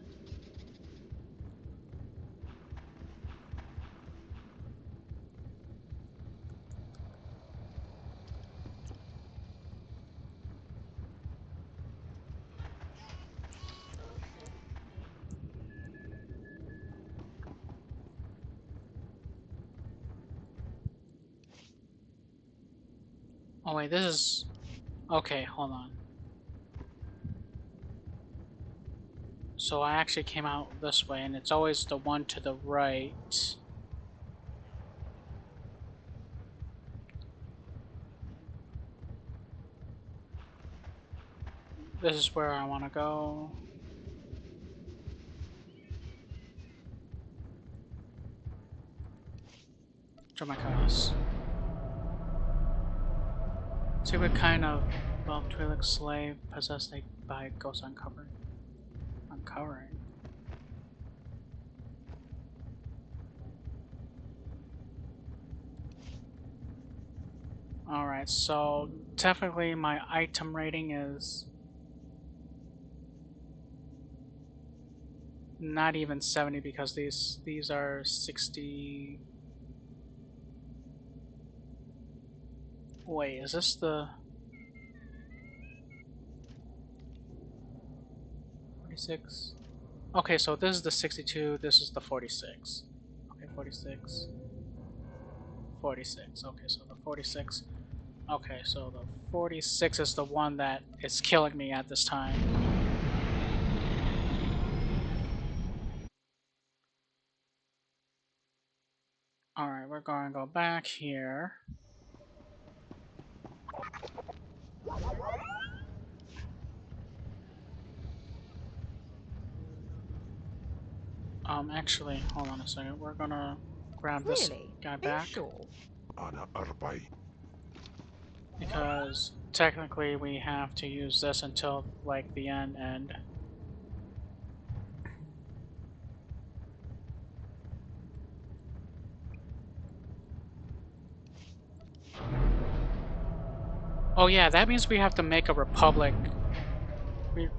Oh wait, this is... Okay, hold on. So I actually came out this way, and it's always the one to the right. This is where I want to go. Dramakas. See what kind of Twi'lek slave possessed by ghost uncovering. Alright, so technically my item rating is not even 70 because these are 60. Wait, is this the 46? Okay, so this is the 62, this is the 46. Okay, 46. 46. Okay, so the 46. Okay, so the 46 is the one that is killing me at this time. Alright, we're going to go back here. Actually, hold on a second. We're gonna grab this guy back. Because technically we have to use this until, like, the end. Oh yeah, that means we have to make a Republic.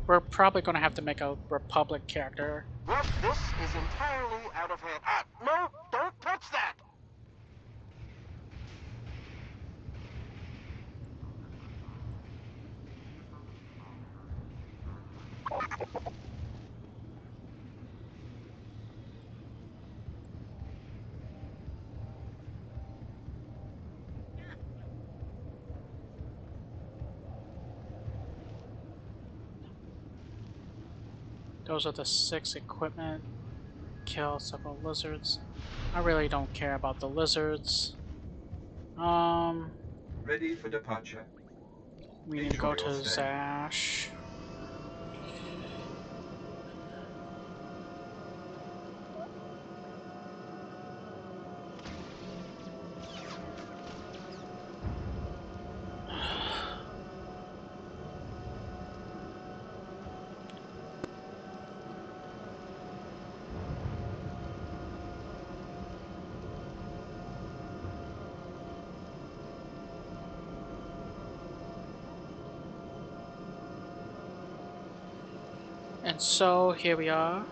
We're probably gonna have to make a Republic character. Well, this is entirely out of hand. No, don't touch that! Those are the 6 equipment. Kill several lizards. I really don't care about the lizards. Ready for departure. We need to go to Zash. And so here we are.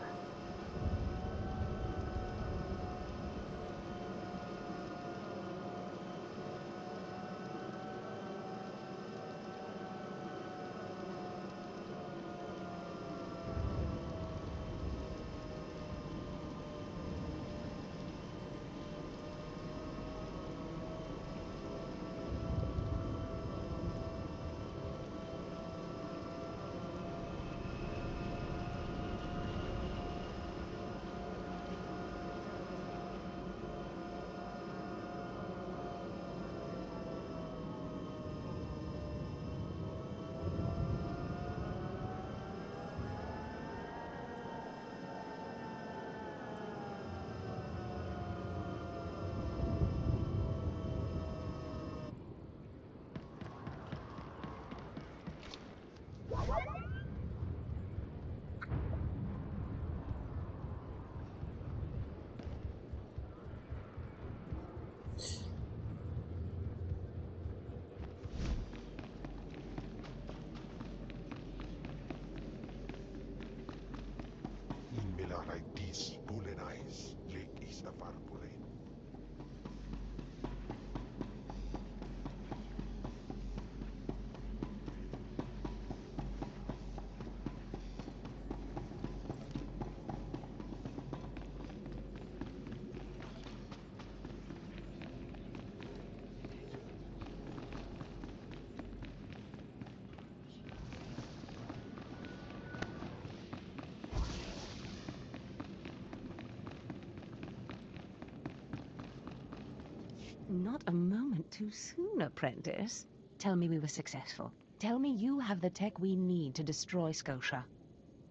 Not a moment too soon, apprentice. Tell me we were successful. Tell me you have the tech we need to destroy Scotia.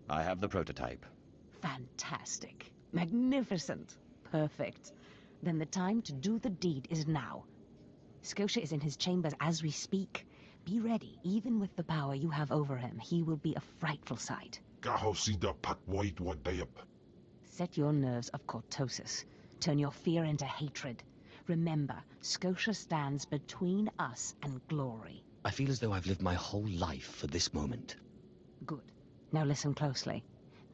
I have the prototype. Fantastic. Magnificent. Perfect. then the time to do the deed is now. Scotia is in his chambers as we speak. Be ready, even with the power you have over him, he will be a frightful sight. Set your nerves of cortosis. Turn your fear into hatred. Remember, Scotia stands between us and glory. I feel as though I've lived my whole life for this moment. Good. Now listen closely.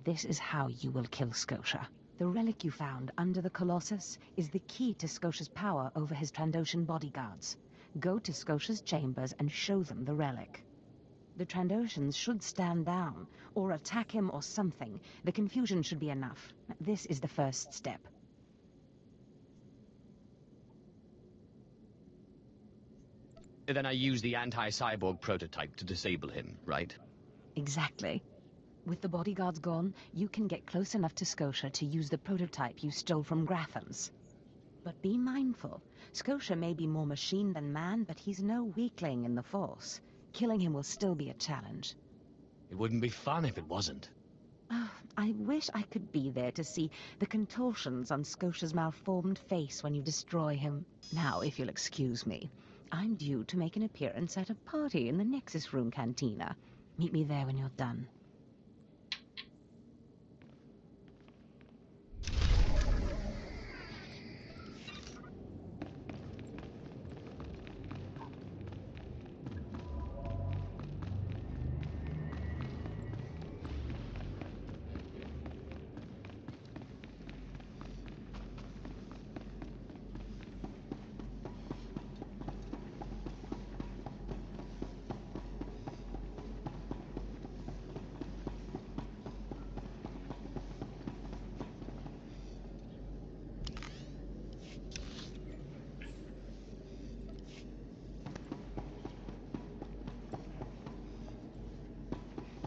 This is how you will kill Scotia. The relic you found under the Colossus is the key to Scotia's power over his Trandoshan bodyguards. Go to Scotia's chambers and show them the relic. The Trandoshans should stand down, or attack him or something. The confusion should be enough. This is the first step. Then I use the anti-cyborg prototype to disable him, right? Exactly. With the bodyguards gone, you can get close enough to Scotia to use the prototype you stole from Grathans. But be mindful. Scotia may be more machine than man, but he's no weakling in the Force. Killing him will still be a challenge. It wouldn't be fun if it wasn't. Oh, I wish I could be there to see the contortions on Scotia's malformed face when you destroy him. Now, if you'll excuse me, I'm due to make an appearance at a party in the Nexus Room Cantina. Meet me there when you're done.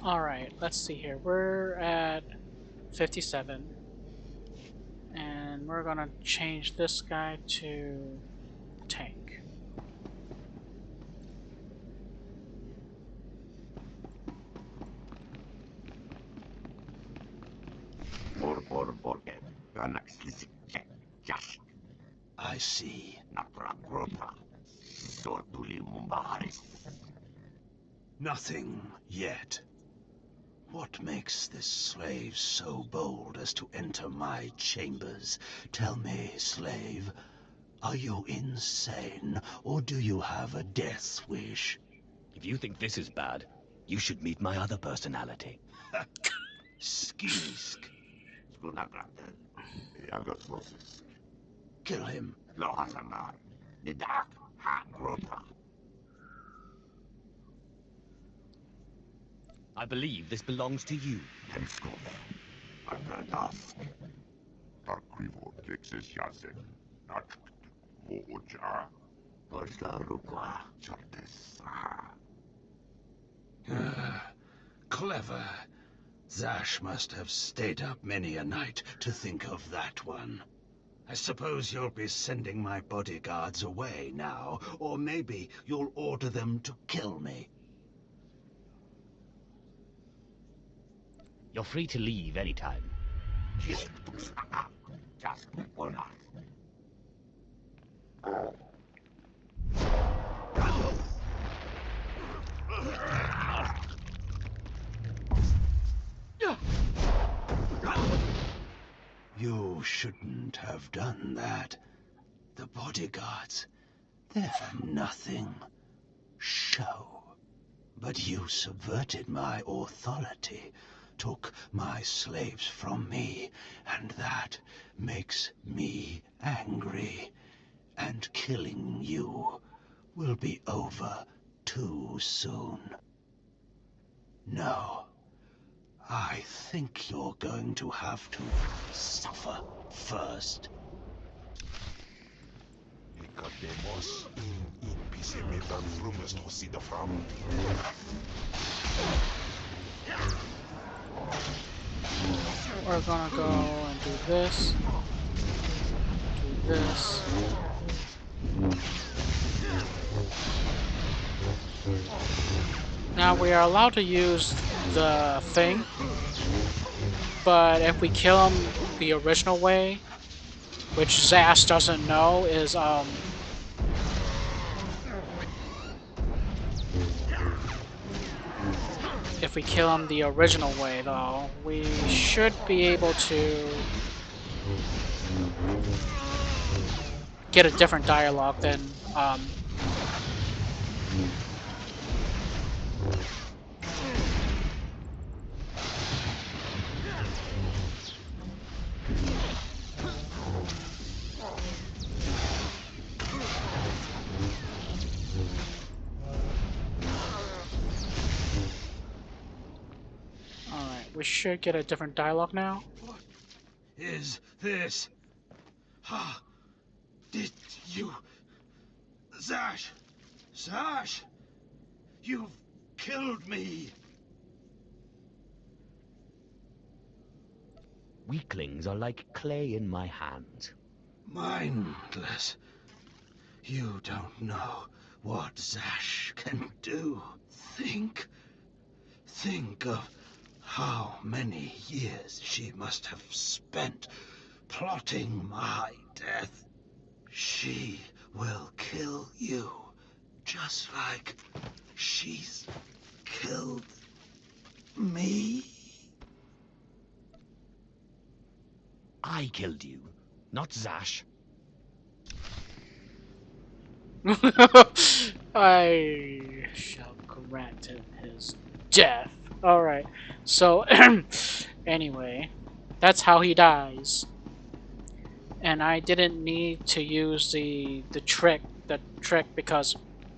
Alright, let's see here. We're at 57. And we're gonna change this guy to tank. I see. Nothing yet. What makes this slave so bold as to enter my chambers? Tell me, slave, are you insane, or do you have a death wish? If you think this is bad, you should meet my other personality. Skisk. Kill him. I believe this belongs to you. Clever. Zash must have stayed up many a night to think of that one. I suppose you'll be sending my bodyguards away now, or maybe you'll order them to kill me. You're free to leave anytime. You shouldn't have done that. The bodyguards, they're nothing. Show. But you subverted my authority, took my slaves from me, and that makes me angry. And killing you will be over too soon. No. I think you're going to have to suffer first. We're gonna go and do this. Do this. Now we are allowed to use the thing, but if we kill him the original way, which Zast doesn't know, is if we kill him the original way, though, we should be able to get a different dialogue than Alright, we should get a different dialogue now. What is this? Ha! Did you... Zash! Zash! You've killed me! Weaklings are like clay in my hands. Mindless. You don't know what Zash can do. Think of how many years she must have spent plotting my death. She will kill you, just like she's killed me. I killed you, not Zash. I shall grant him his death. Alright, so anyway, that's how he dies. And I didn't need to use the trick because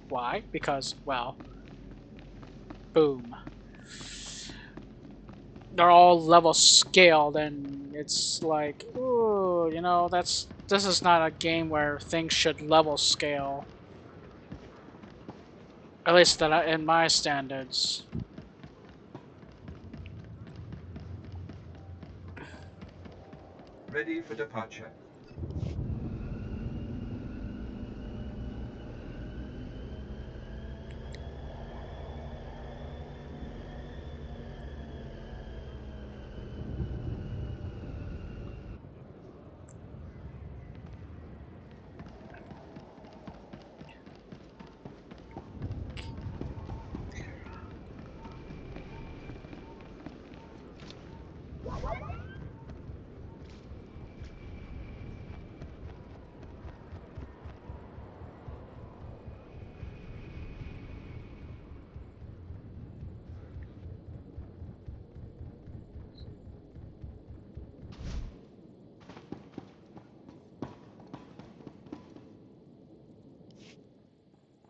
why? Because, well, boom. They're all level scaled, and it's like, ooh, you know, this is not a game where things should level scale. At least in my standards. Ready for departure.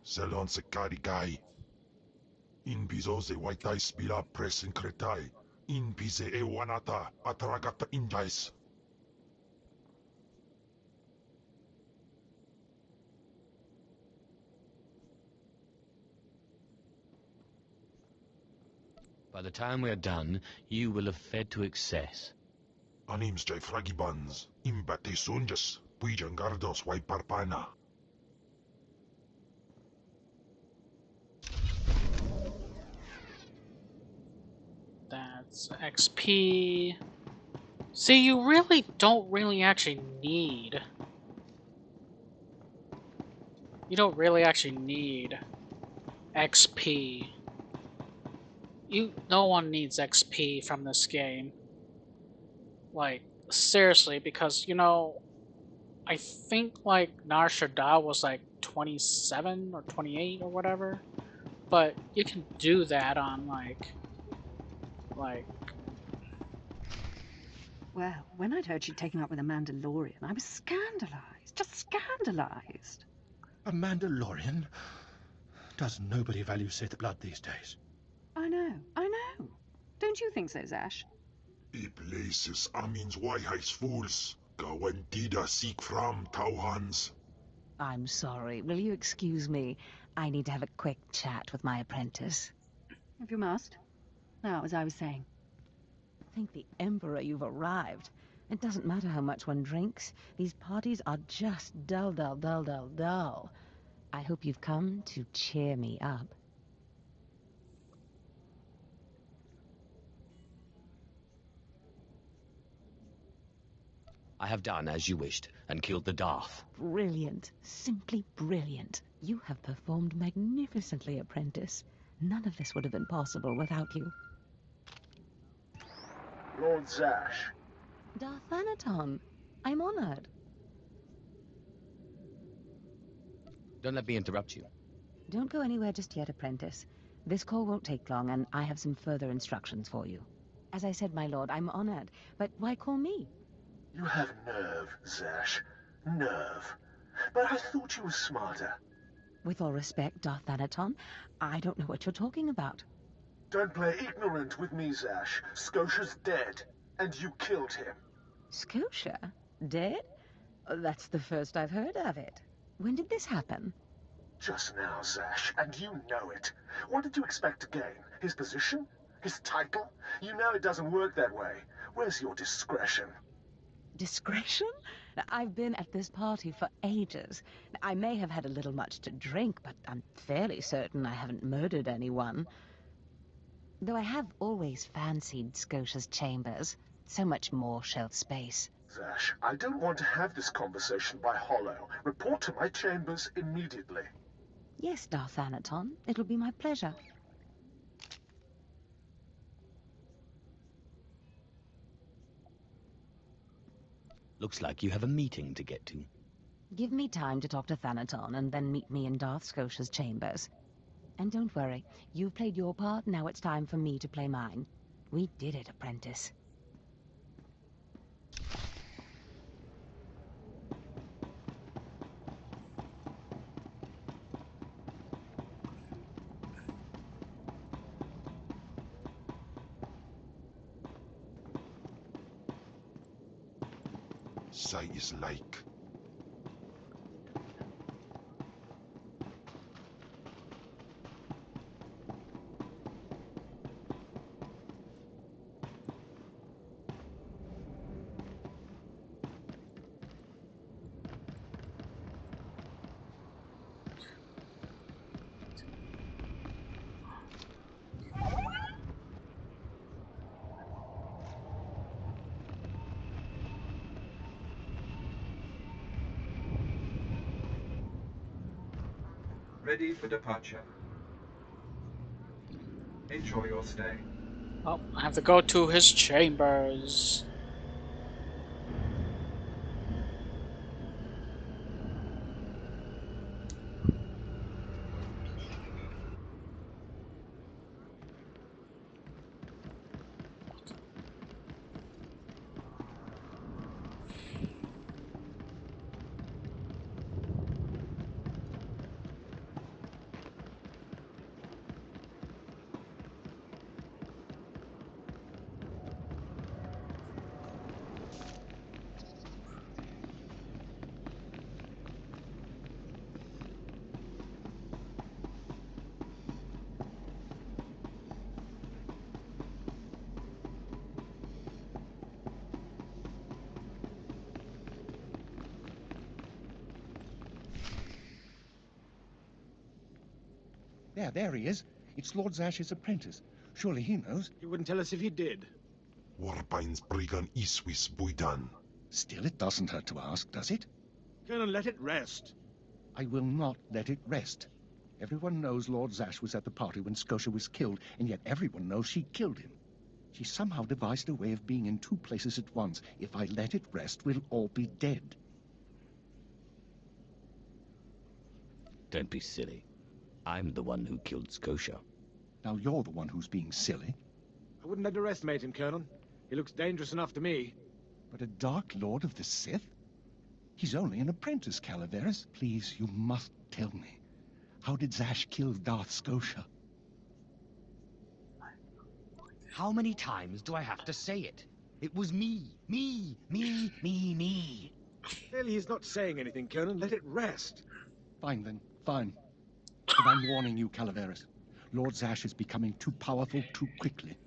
Selon se carigai. In bizo se waitai spila presin kretai. In pise e wanata atragata injais. By the time we're done, you will have fed to excess. Anims jai fragibans. Imbate sunjas. Puijangardos wai parpana. That's XP. See, you really don't actually need. You don't really actually need XP. No one needs XP from this game. Like, seriously, because, you know, I think, like, Nar Shaddaa was, like, 27 or 28 or whatever. But you can do that on, like... Well, when I'd heard she'd taken up with a Mandalorian, I was scandalized. Just scandalized. A Mandalorian? Does nobody value Sith blood these days? I know. Don't you think so, Zash? E places amins wai hais fools. Gawantida seek from Tauhans. I'm sorry. Will you excuse me? I need to have a quick chat with my apprentice. If you must. Now, as I was saying. Thank the Emperor you've arrived. It doesn't matter how much one drinks. These parties are just dull, dull, dull, dull, dull. I hope you've come to cheer me up. I have done as you wished, and killed the Darth. Brilliant. Simply brilliant. You have performed magnificently, apprentice. None of this would have been possible without you. Lord Zash. Darth Anaton, I'm honored. Don't let me interrupt you. Don't go anywhere just yet, apprentice. This call won't take long, and I have some further instructions for you. As I said, my lord, I'm honored, but why call me? You have nerve, Zash. Nerve. But I thought you were smarter. With all respect, Darth Anaton, I don't know what you're talking about. Don't play ignorant with me, Zash. Scotia's dead, and you killed him. Scotia? Dead? That's the first I've heard of it. When did this happen? Just now, Zash, and you know it. What did you expect to gain? His position? His title? You know it doesn't work that way. Where's your discretion? Discretion? I've been at this party for ages. I may have had a little much to drink, but I'm fairly certain I haven't murdered anyone. Though I have always fancied Scotia's chambers. So much more shelf space. Zash, I don't want to have this conversation by hollow. Report to my chambers immediately. Yes, Darth Anaton. It'll be my pleasure. Looks like you have a meeting to get to. Give me time to talk to Thanaton, and then meet me in Darth Scotia's chambers. And don't worry, you've played your part, now it's time for me to play mine. We did it, apprentice. Sight is like. Ready for departure. Enjoy your stay. Oh, I have to go to his chambers. There he is. It's Lord Zash's apprentice. Surely he knows. He wouldn't tell us if he did. Warbine's Brigan Iswis Buidan. Still, it doesn't hurt to ask, does it? Colonel, let it rest. I will not let it rest. Everyone knows Lord Zash was at the party when Scotia was killed, and yet everyone knows she killed him. She somehow devised a way of being in two places at once. If I let it rest, we'll all be dead. Don't be silly. I'm the one who killed Scotia. Now you're the one who's being silly. I wouldn't underestimate him, Colonel. He looks dangerous enough to me. But a Dark Lord of the Sith? He's only an apprentice, Calaveras. Please, you must tell me. How did Zash kill Darth Scotia? How many times do I have to say it? It was me. Me. Clearly he's not saying anything, Colonel. Let it rest. Fine, then. Fine. But I'm warning you, Calaveras. Lord Zash is becoming too powerful too quickly.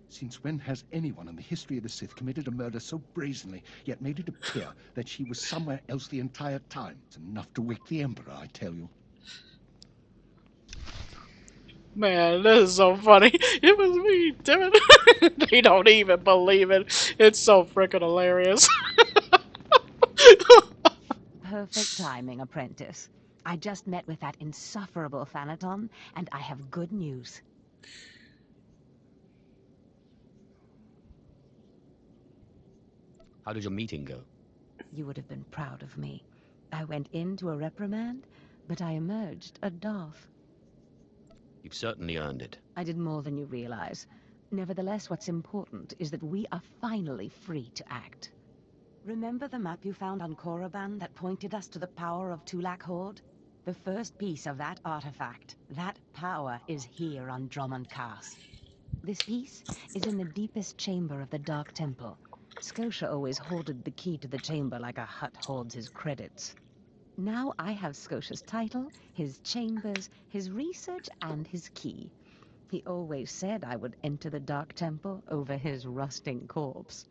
Since when has anyone in the history of the Sith committed a murder so brazenly, yet made it appear that she was somewhere else the entire time? It's enough to wake the Emperor, I tell you. Man, this is so funny. It was me, damn it. They don't even believe it. It's so freaking hilarious. Perfect timing, apprentice. I just met with that insufferable Thanaton, and I have good news. How did your meeting go? You would have been proud of me. I went into a reprimand, but I emerged a Darth. You've certainly earned it. I did more than you realize. Nevertheless, what's important is that we are finally free to act. Remember the map you found on Korriban that pointed us to the power of Tulak Horde? The first piece of that artifact, that power, is here on Drummond Cast. This piece is in the deepest chamber of the Dark Temple. Scotia always hoarded the key to the chamber like a Hutt hoards his credits. Now I have Scotia's title, his chambers, his research, and his key. He always said I would enter the Dark Temple over his rusting corpse.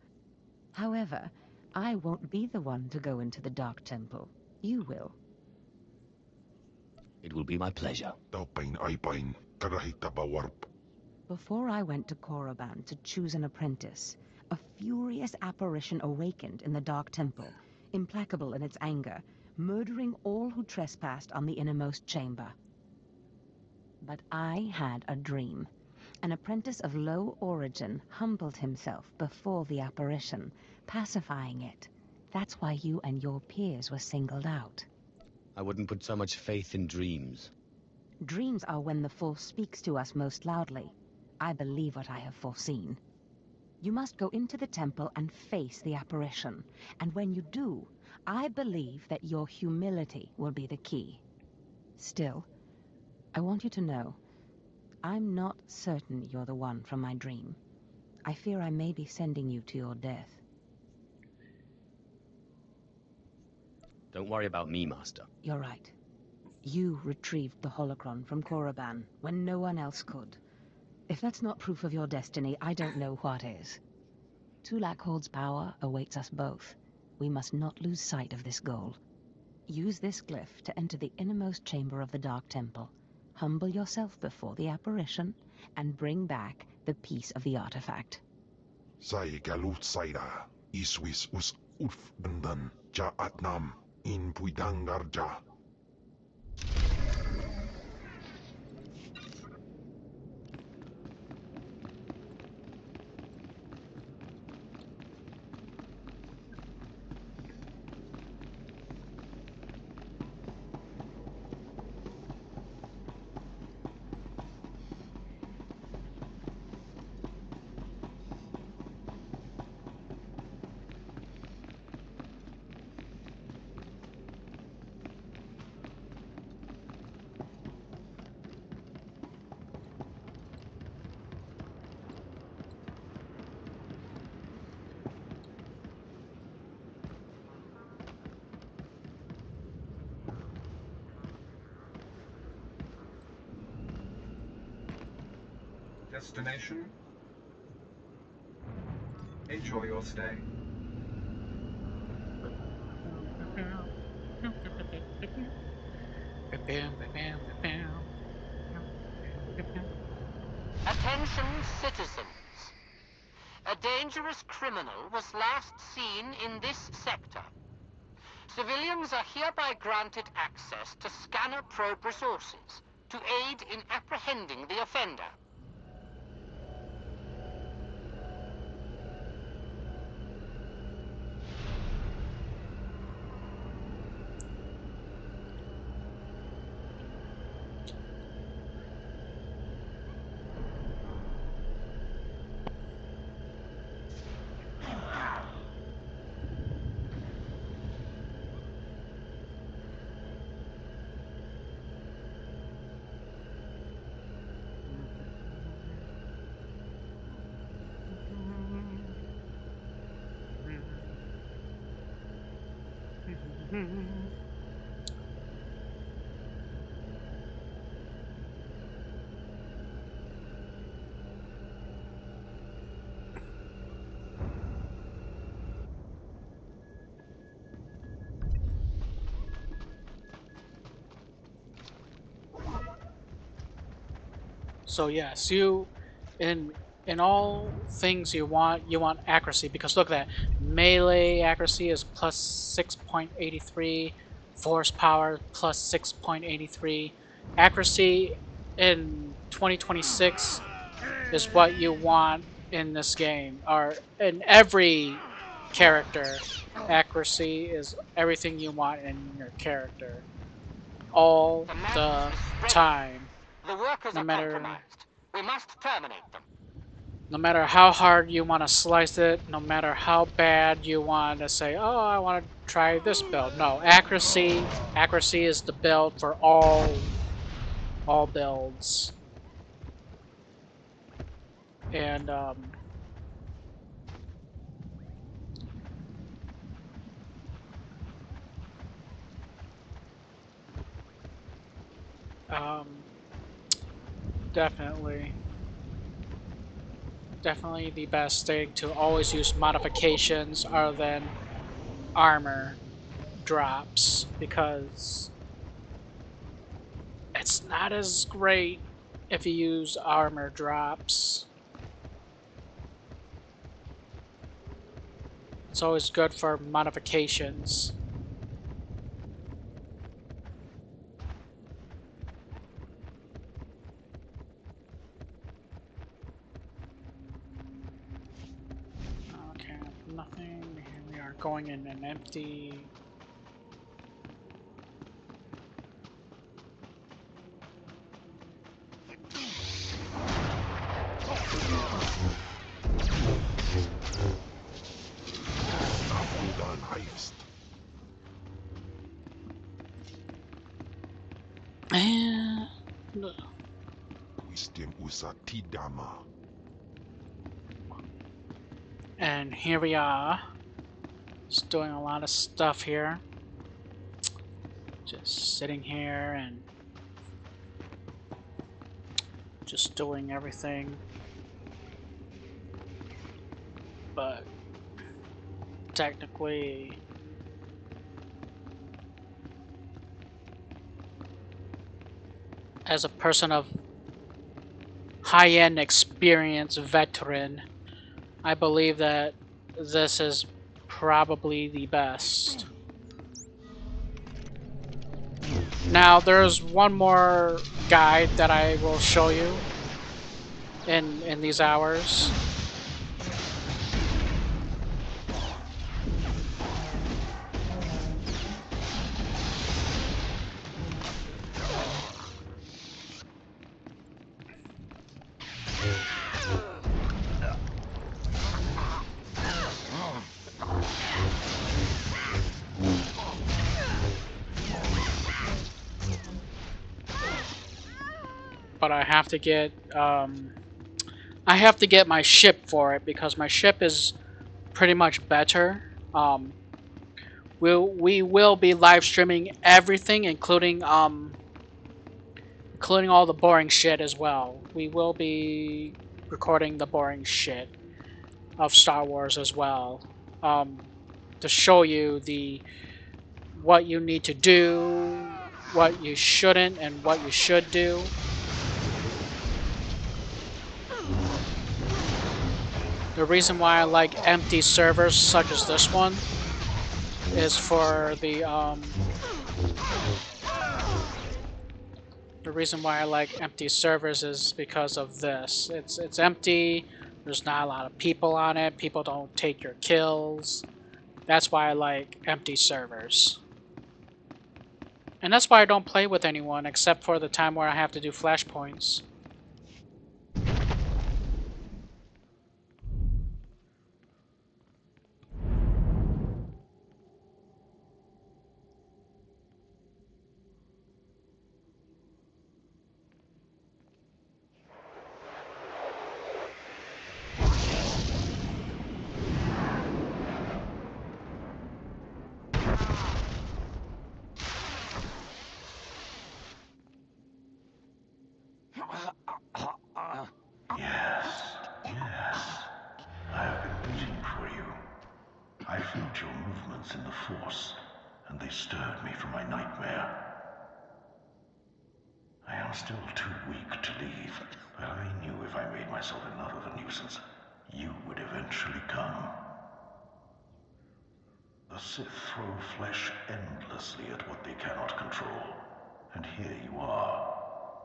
However, I won't be the one to go into the Dark Temple. You will. It will be my pleasure. Before I went to Korriban to choose an apprentice, a furious apparition awakened in the Dark Temple, implacable in its anger, murdering all who trespassed on the innermost chamber. But I had a dream. An apprentice of low origin humbled himself before the apparition, pacifying it. That's why you and your peers were singled out. I wouldn't put so much faith in dreams. Dreams are when the Force speaks to us most loudly. I believe what I have foreseen. You must go into the temple and face the apparition. And when you do, I believe that your humility will be the key. Still, I want you to know, I'm not certain you're the one from my dream. I fear I may be sending you to your death. Don't worry about me, Master. You're right. You retrieved the holocron from Korriban when no one else could. If that's not proof of your destiny, I don't know what is. Tulak Horde's power awaits us both. We must not lose sight of this goal. Use this glyph to enter the innermost chamber of the Dark Temple. Humble yourself before the apparition, and bring back the piece of the artifact. Sai galut saira, iswis us urf bendan, ja atnam, in puidangarja. Destination. Enjoy your stay. Attention, citizens. A dangerous criminal was last seen in this sector. Civilians are hereby granted access to scanner probe resources to aid in apprehending the offender. So yes, you in in all things you want accuracy, because look at that. Melee accuracy is plus 6.83, force power plus 6.83. Accuracy in 2026 is what you want in this game, or in every character. Accuracy is everything you want in your character all the time. The workers No are matter compromised. We must terminate them. no matter how hard you want to slice it, no matter how bad you want to say, oh, I want to try this build. No, accuracy is the build for all builds. And definitely the best thing to always use modifications other than armor drops, because it's not as great if you use armor drops. It's always good for modifications. Okay, nothing. Here we are going in an empty. And here we are, just doing a lot of stuff here. Just sitting here and just doing everything. But technically, as a person of high-end experience, veteran, I believe that this is probably the best. Now, there's one more guide that I will show you in these hours. But I have to get my ship for it, because my ship is pretty much better. We will be live streaming everything, including all the boring shit as well. We will be recording the boring shit of Star Wars as well, to show you what you need to do, what you shouldn't, and what you should do. The reason why I like empty servers such as this one is for the reason why I like empty servers is because of this. It's empty. There's not a lot of people on it. People don't take your kills. That's why I like empty servers. And that's why I don't play with anyone except for the time where I have to do flashpoints. am still too weak to leave, but I knew if I made myself enough of a nuisance, you would eventually come. The Sith throw flesh endlessly at what they cannot control. And here you are,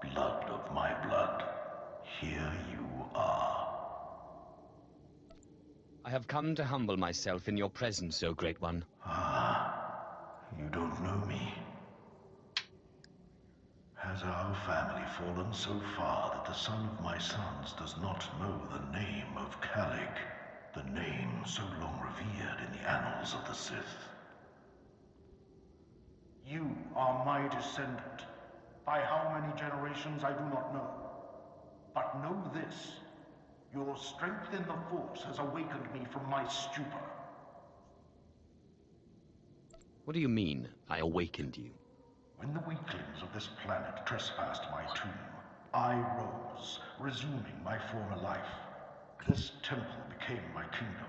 blood of my blood. Here you are. I have come to humble myself in your presence, O Great One. Ah, you don't know me. Has our family fallen so far that the son of my sons does not know the name of Calig, the name so long revered in the annals of the Sith? You are my descendant. By how many generations I do not know. But know this. Your strength in the Force has awakened me from my stupor. What do you mean, I awakened you? When the weaklings of this planet trespassed my tomb, I rose, resuming my former life. This temple became my kingdom,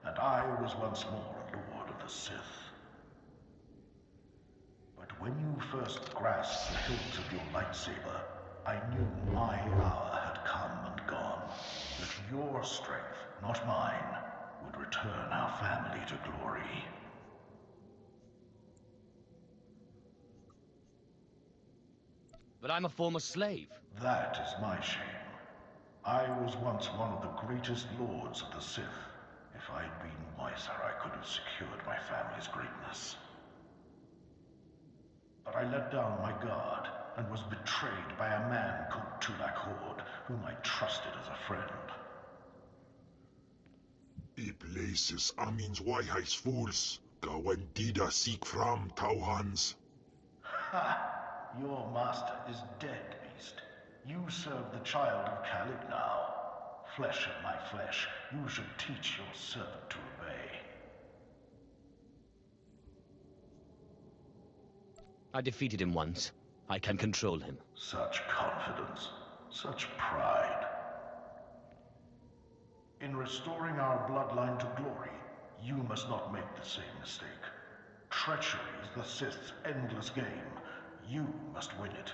and I was once more a lord of the Sith. But when you first grasped the hilt of your lightsaber, I knew my hour had come and gone. That your strength, not mine, would return our family to glory. But I'm a former slave. That is my shame. I was once one of the greatest lords of the Sith. If I'd been wiser, I could have secured my family's greatness. But I let down my guard and was betrayed by a man called Tulak Hord, whom I trusted as a friend. I places Amin's Waiheis fools. Gawantida seek from Tauhans. Ha! Your master is dead, beast. You serve the child of Calig now. Flesh of my flesh, you should teach your servant to obey. I defeated him once. I can control him. Such confidence, such pride. In restoring our bloodline to glory, you must not make the same mistake. Treachery is the Sith's endless game. You must win it.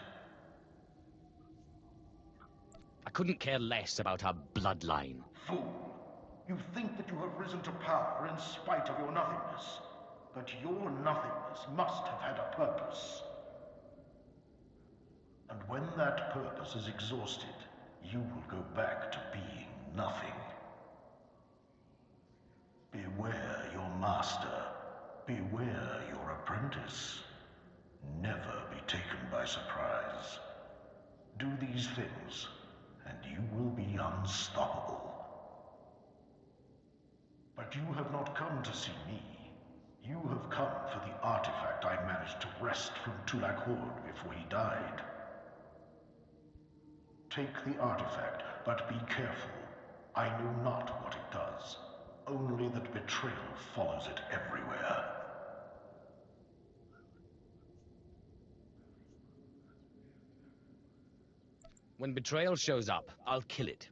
I couldn't care less about our bloodline. Fool! You think that you have risen to power in spite of your nothingness. But your nothingness must have had a purpose. And when that purpose is exhausted, you will go back to being nothing. Beware your master. Beware your apprentice. Never be taken by surprise. Do these things, and you will be unstoppable. But you have not come to see me. You have come for the artifact I managed to wrest from Tulak Hord before he died. Take the artifact, but be careful. I know not what it does. Only that betrayal follows it everywhere. When betrayal shows up, I'll kill it.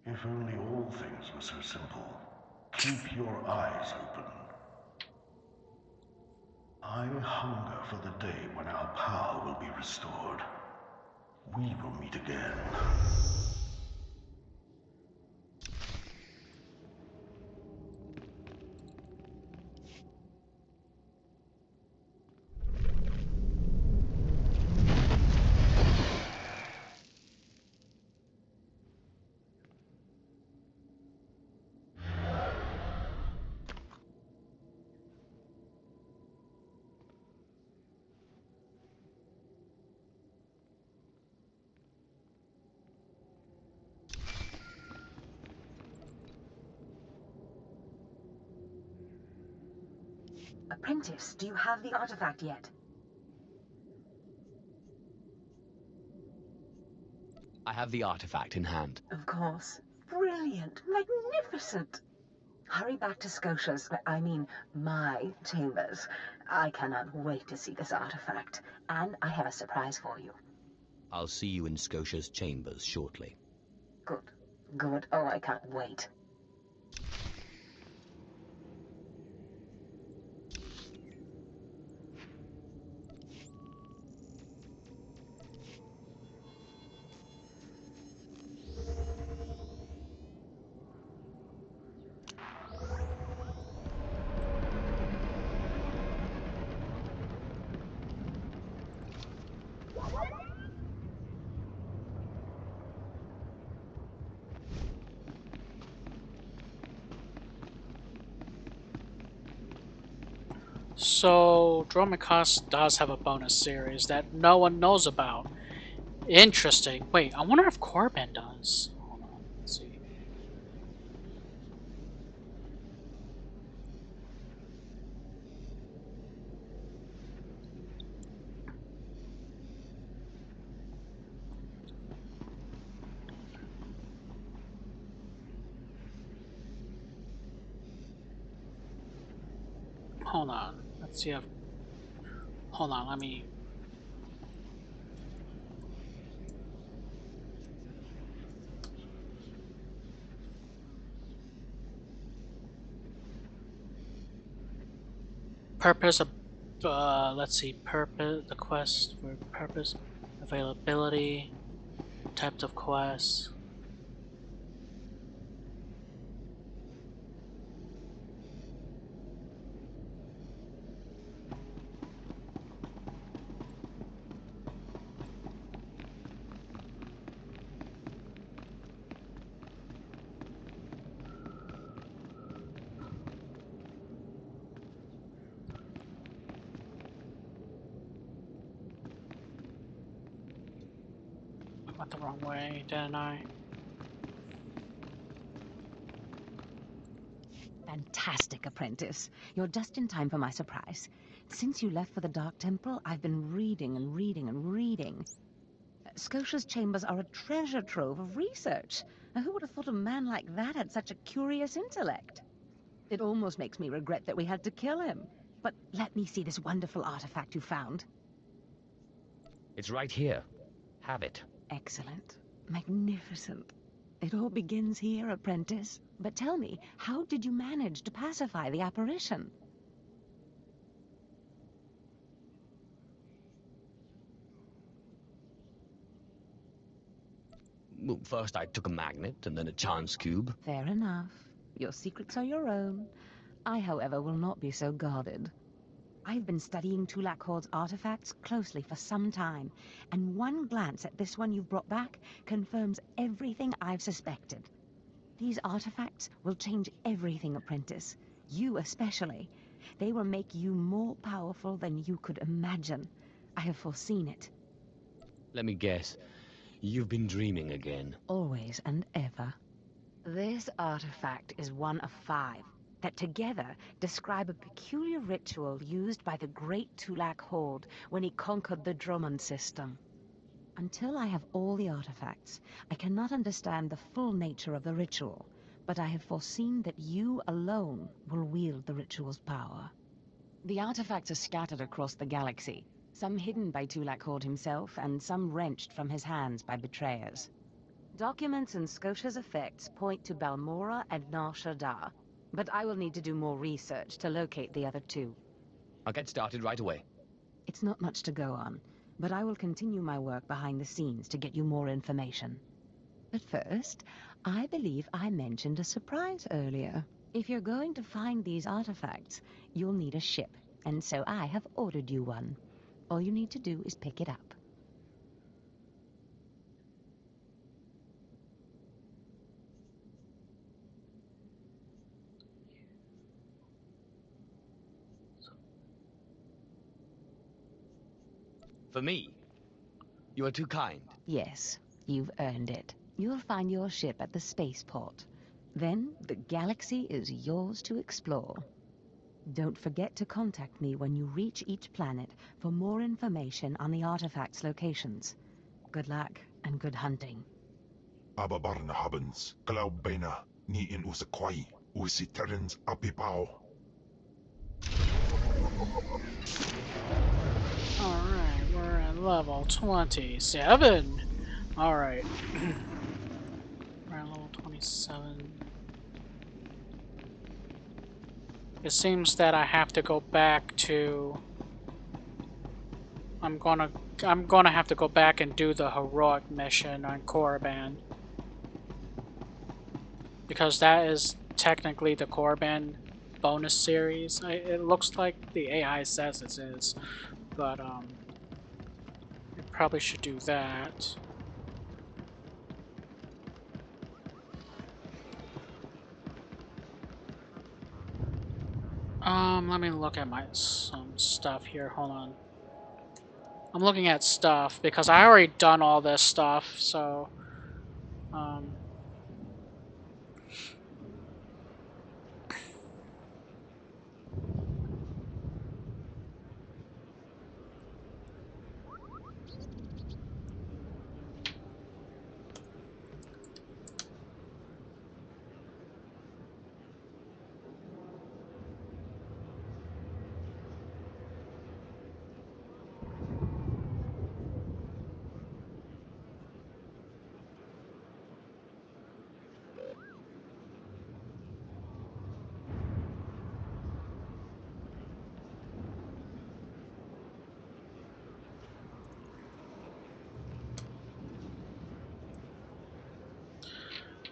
If only all things were so simple. Keep your eyes open. I hunger for the day when our power will be restored. We will meet again. Apprentice, do you have the artifact yet? I have the artifact in hand. Of course. Brilliant. Magnificent. Hurry back to Scotia's, I mean, my chambers. I cannot wait to see this artifact. And I have a surprise for you. I'll see you in Scotia's chambers shortly. Good. Good. Oh, I can't wait. So, Dromikos does have a bonus series that no one knows about. Interesting. Wait, I wonder if Corbin does. Hold on, let's see. Hold on. Let's see if... Hold on, let me... Purpose of... let's see. Purpose... The quest for purpose... Availability... Types of quests... I went the wrong way, didn't I? Fantastic, apprentice. You're just in time for my surprise. Since you left for the Dark Temple, I've been reading and reading and reading. Scotia's chambers are a treasure trove of research. Now, who would have thought a man like that had such a curious intellect? It almost makes me regret that we had to kill him. But let me see this wonderful artifact you found. It's right here. Have it. Excellent. Magnificent. It all begins here, apprentice. But tell me, how did you manage to pacify the apparition? Well, first I took a magnet and then a chance cube. Fair enough. Your secrets are your own. I, however, will not be so guarded. I've been studying Tulak Horde's artifacts closely for some time, and one glance at this one you've brought back confirms everything I've suspected. These artifacts will change everything, apprentice. You especially. They will make you more powerful than you could imagine. I have foreseen it. Let me guess. You've been dreaming again. Always and ever. This artifact is one of 5 that together describe a peculiar ritual used by the great Tulak Horde when he conquered the Drummond system. Until I have all the artifacts, I cannot understand the full nature of the ritual, but I have foreseen that you alone will wield the ritual's power. The artifacts are scattered across the galaxy, some hidden by Tulak Horde himself, and some wrenched from his hands by betrayers. Documents and Scotia's effects point to Balmora and Nar Shaddaa, but I will need to do more research to locate the other 2. I'll get started right away. It's not much to go on, but I will continue my work behind the scenes to get you more information. But first, I believe I mentioned a surprise earlier. If you're going to find these artifacts, you'll need a ship, and so I have ordered you one. All you need to do is pick it up. For me? You are too kind. Yes, you've earned it. You'll find your ship at the spaceport. Then the galaxy is yours to explore. Don't forget to contact me when you reach each planet for more information on the artifacts' locations. Good luck and good hunting. Ababarna habens, Glaubena, ni in usakwai, usiterens apipao. Alright, we're at level 27. Alright. We're at level 27. It seems that I have to go back to... I'm gonna have to go back and do the heroic mission on Korriban. Because that is technically the Korriban bonus series. It looks like the AI says it is. But, I probably should do that. Let me look at some stuff here. Hold on. I'm looking at stuff because I already done all this stuff, so um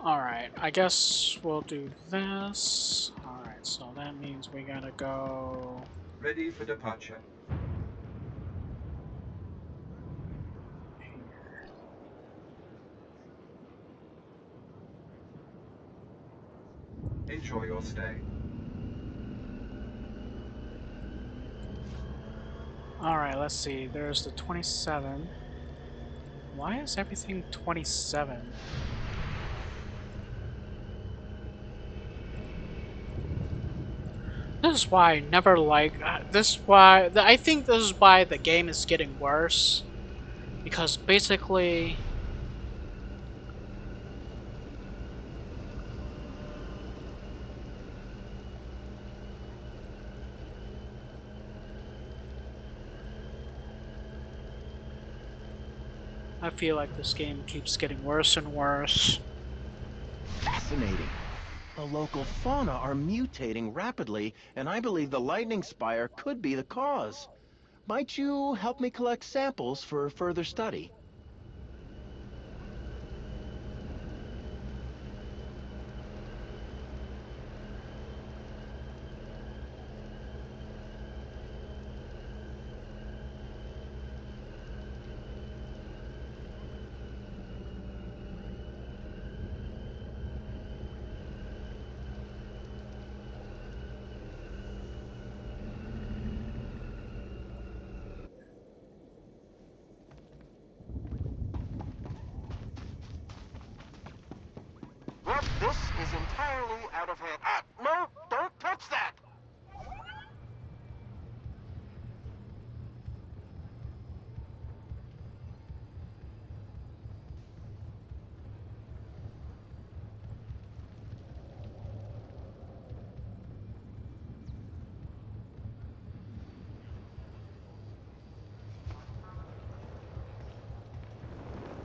alright, I guess we'll do this. Alright, so that means we gotta go... Ready for departure. Enjoy your stay. Alright, let's see. There's the 27. Why is everything 27? This is why I never like... I think this is why the game is getting worse. Because basically... I feel like this game keeps getting worse and worse. Fascinating. The local fauna are mutating rapidly, and I believe the lightning spire could be the cause. Might you help me collect samples for further study? Well, this is entirely out of hand. No, don't touch that!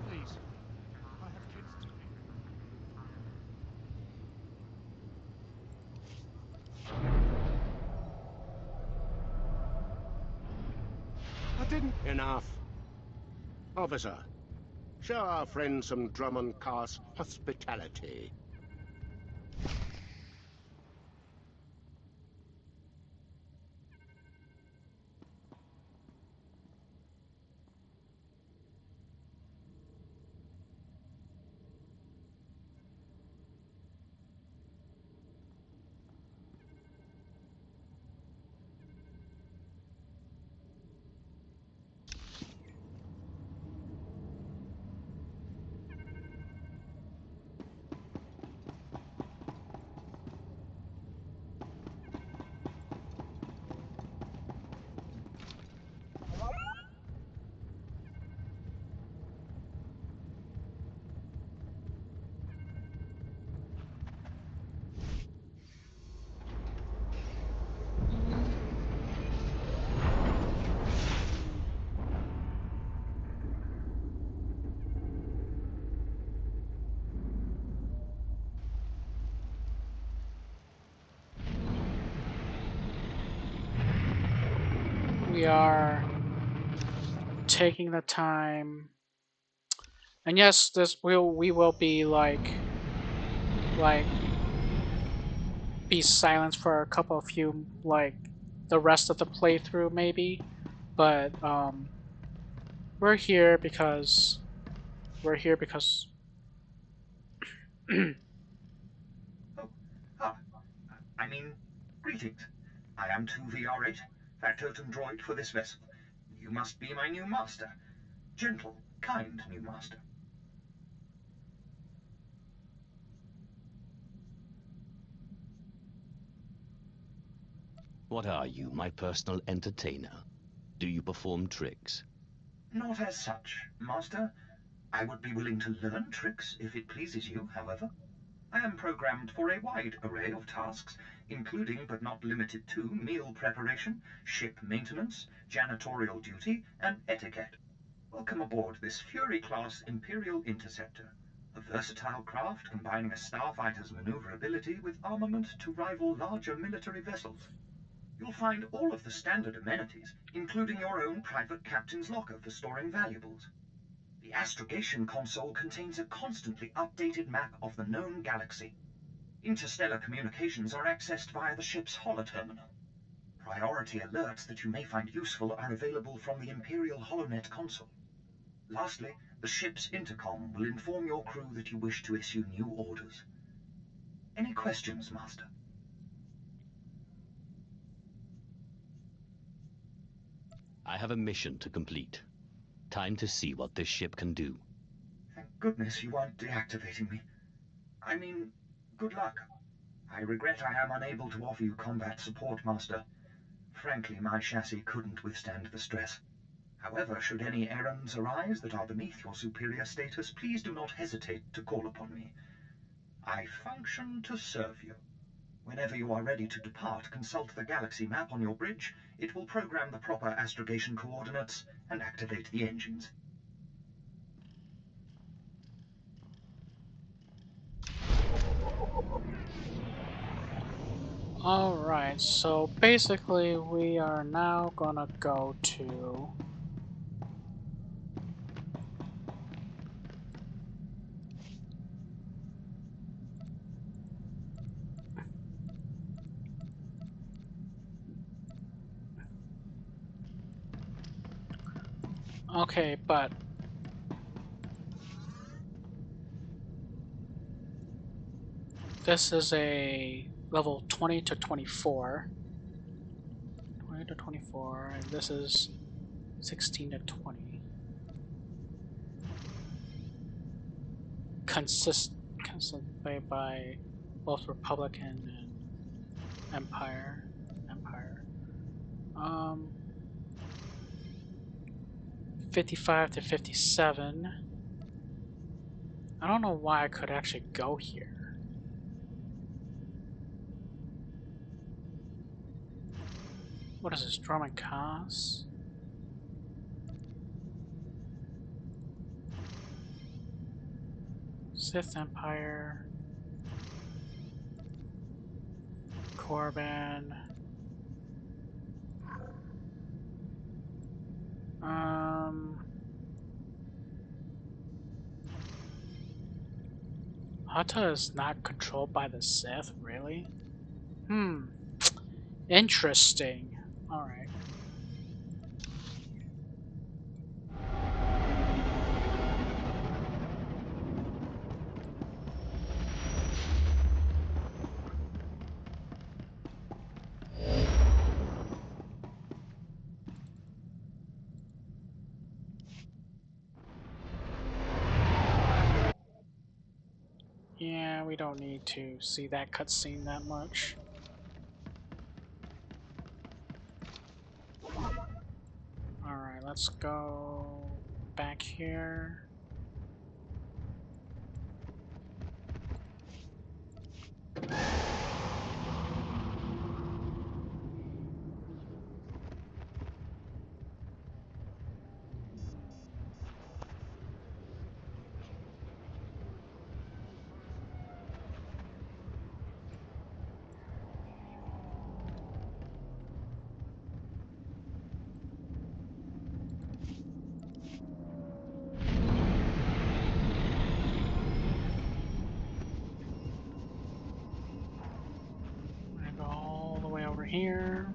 Please. I have kids to feed. I didn't. Enough. Officer, show our friend some Drummond Cast hospitality. We are taking the time, and yes, we will be like be silent for a couple of few the rest of the playthrough maybe, but we're here because we're here because Oh, I mean, greetings. I am 2VR8, factotum droid for this vessel. You must be my new master. Gentle, kind new master. What are you, my personal entertainer? Do you perform tricks? Not as such, master. I would be willing to learn tricks if it pleases you, however. I am programmed for a wide array of tasks, including but not limited to meal preparation, ship maintenance, janitorial duty, and etiquette. Welcome aboard this Fury-class Imperial Interceptor, a versatile craft combining a starfighter's maneuverability with armament to rival larger military vessels. You'll find all of the standard amenities, including your own private captain's locker for storing valuables. The astrogation console contains a constantly updated map of the known galaxy. Interstellar communications are accessed via the ship's holoterminal. Priority alerts that you may find useful are available from the Imperial HoloNet console. Lastly, the ship's intercom will inform your crew that you wish to issue new orders. Any questions, Master? I have a mission to complete. Time to see what this ship can do. Thank goodness you aren't deactivating me. I mean, good luck. I regret I am unable to offer you combat support, Master. Frankly, my chassis couldn't withstand the stress. However, should any errands arise that are beneath your superior status, please do not hesitate to call upon me. I function to serve you. Whenever you are ready to depart, consult the galaxy map on your bridge. It will program the proper astrogation coordinates and activate the engines. Alright, so basically we are now gonna go to... Okay, but... this is a level 20 to 24. 20 to 24, and this is 16 to 20. Consistently by both Republican and Empire. 55 to 57. I don't know why I could actually go here. What is this, Roman Cos? Sith Empire. Korban. Hata is not controlled by the Sith, really? Interesting. Alright. Yeah, we don't need to see that cutscene that much. Alright, let's go back here. I'm gonna go all the way over here.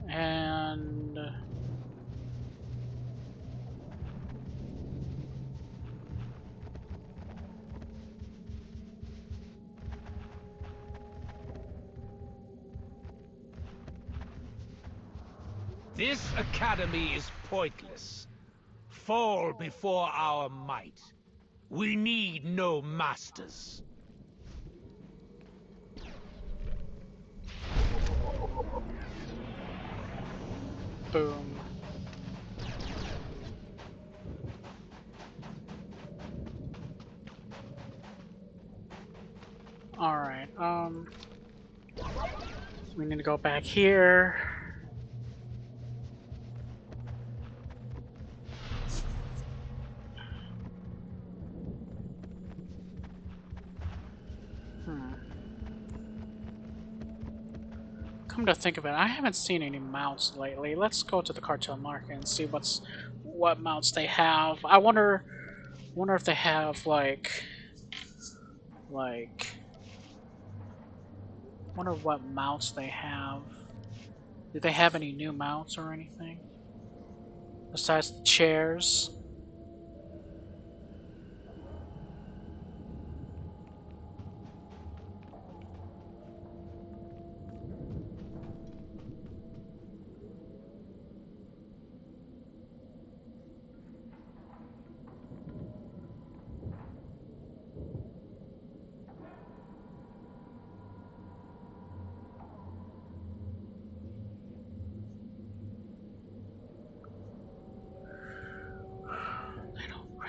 And This academy is pointless. Fall before our might. We need no masters. Boom. Alright, we need to go back here. Come to think of it, I haven't seen any mounts lately. Let's go to the cartel market and see what mounts they have. I wonder if they have like wonder what mounts they have. Do they have any new mounts or anything besides the chairs?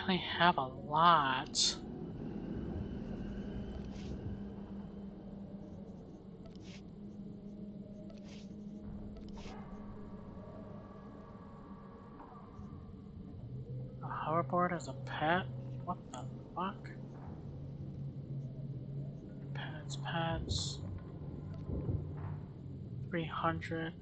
Really have a lot. A hoverboard as a pet? What the fuck? Pets. 300.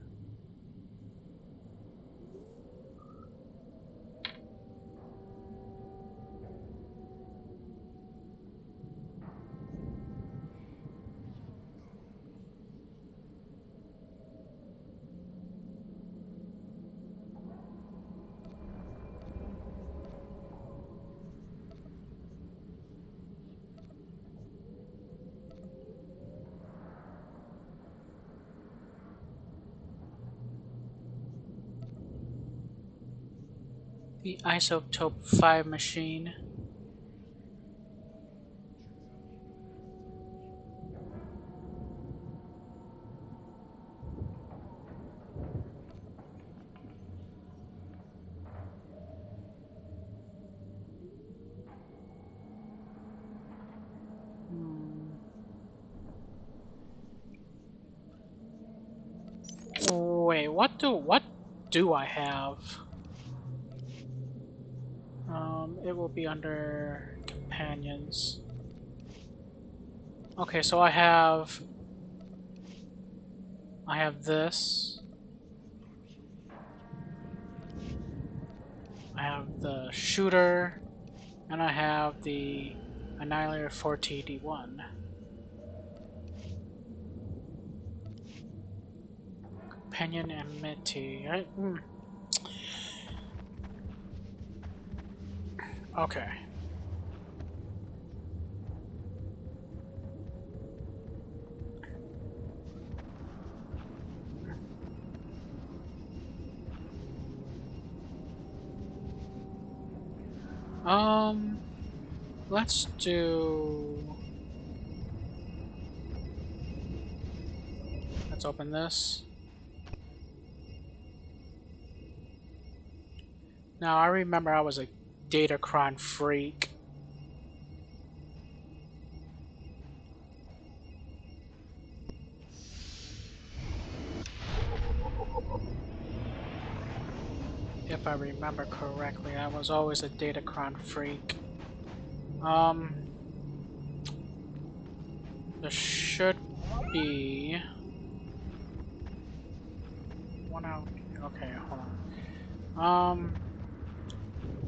The Isotope 5 machine. Wait, what do I have? It will be under companions. Okay, so I have this. I have the shooter, and I have the Annihilator 4TD1. Companion and Mid-T. Okay. Let's open this. Now, I remember I was a Datacron freak. If I remember correctly, I was always a Datacron freak. There should be one out. Okay, hold on.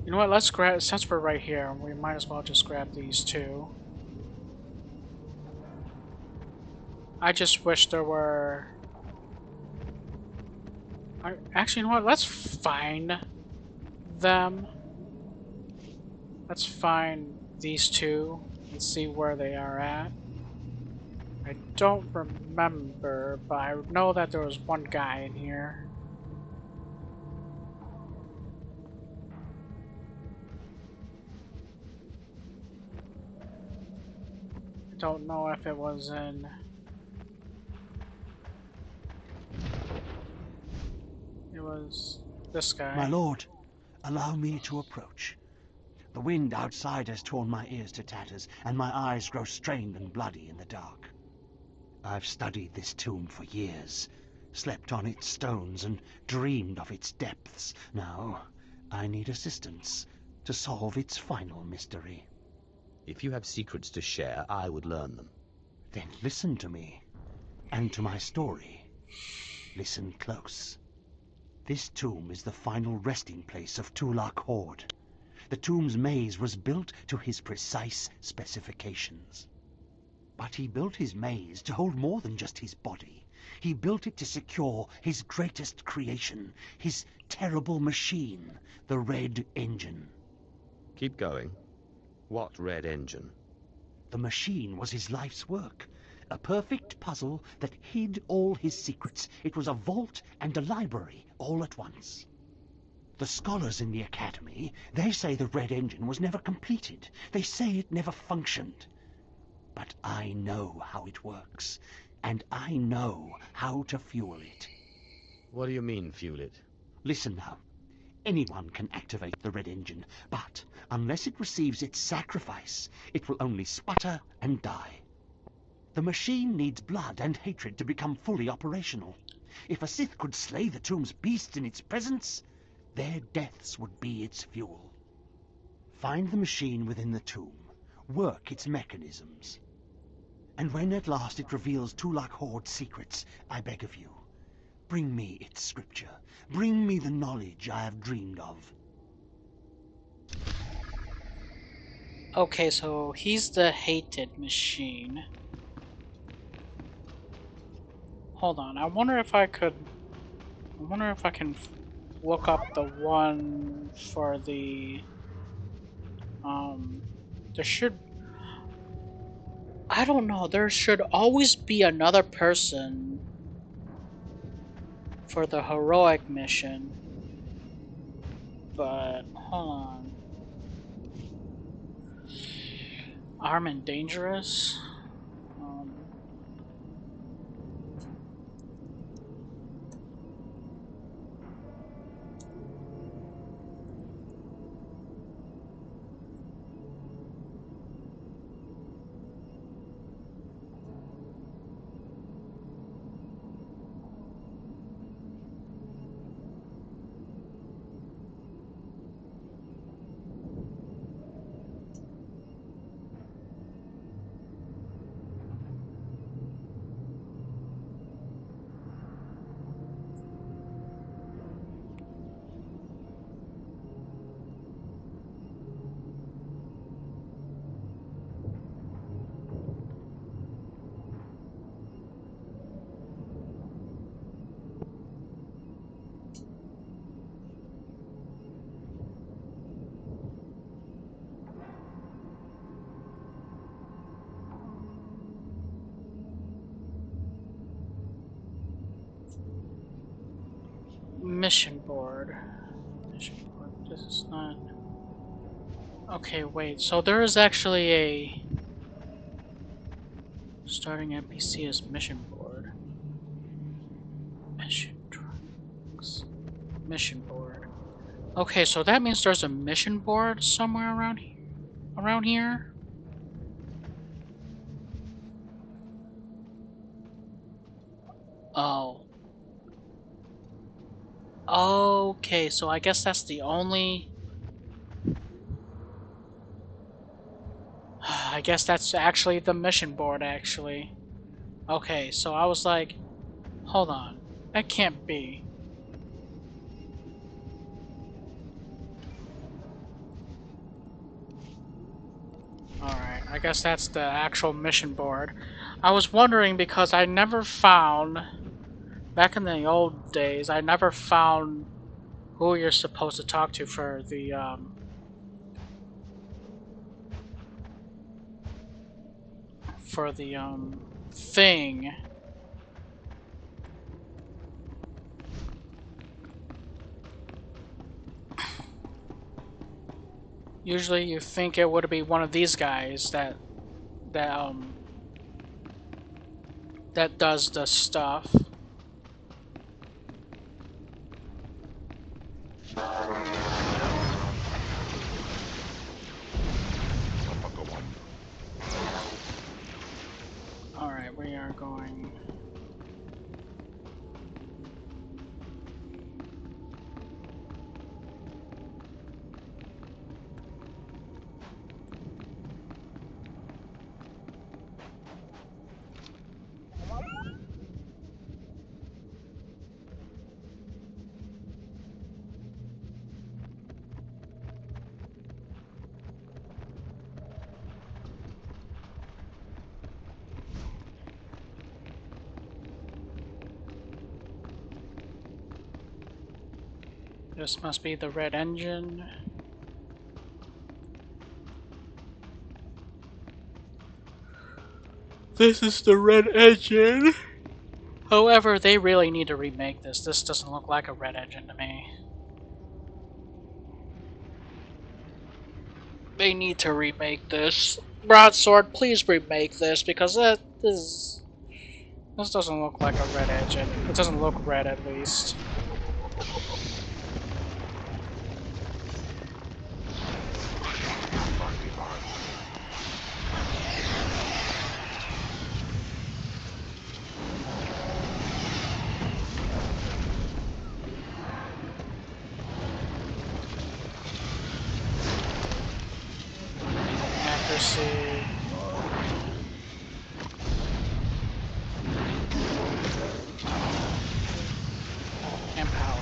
You know what? Let's grab, since we're right here, we might as well just grab these two. I just wish there were. Actually, you know what? Let's find them. Let's find these two and see where they are at. I don't remember, but I know that there was one guy in here. don't know if it was in... It was this guy. My lord, allow me to approach. The wind outside has torn my ears to tatters, and my eyes grow strained and bloody in the dark. I've studied this tomb for years, slept on its stones, and dreamed of its depths. Now, I need assistance to solve its final mystery. If you have secrets to share, I would learn them. Then listen to me, and to my story. Listen close. This tomb is the final resting place of Tulak Horde. The tomb's maze was built to his precise specifications. But he built his maze to hold more than just his body. He built it to secure his greatest creation, his terrible machine, the Red Engine. Keep going. What Red Engine? The machine was his life's work. A perfect puzzle that hid all his secrets. It was a vault and a library all at once. The scholars in the Academy, they say the Red Engine was never completed. They say it never functioned. But I know how it works, and I know how to fuel it. What do you mean, fuel it? Listen now. Anyone can activate the Red Engine, but unless it receives its sacrifice, it will only sputter and die. The machine needs blood and hatred to become fully operational. If a Sith could slay the tomb's beasts in its presence, their deaths would be its fuel. Find the machine within the tomb. Work its mechanisms. And when at last it reveals Tulak Horde's secrets, I beg of you, bring me its scripture. Bring me the knowledge I have dreamed of. Okay, so he's the hated machine. Hold on, I wonder if I can look up the one for the, there should, I don't know, there should always be another person for the heroic mission, but, hold on. Armed and Dangerous? Mission board. Mission board. This is not. Okay, wait. So there is actually a starting NPC as mission board. Mission trunks. Mission board. Okay, so that means there's a mission board somewhere around here. Oh. Okay, so I guess that's the only... I guess that's actually the mission board, actually. Okay, so I was like, hold on. That can't be. Alright, I guess that's the actual mission board. I was wondering because I never found... Back in the old days, I never found who you're supposed to talk to for the, thing. Usually you think it would be one of these guys that that does the stuff. Alright, we are going... This must be the red engine. This is the red engine. However, they really need to remake this. This doesn't look like a red engine to me. They need to remake this. Broadsword, please remake this because this doesn't look like a red engine. It doesn't look red at least. Accuracy. And power.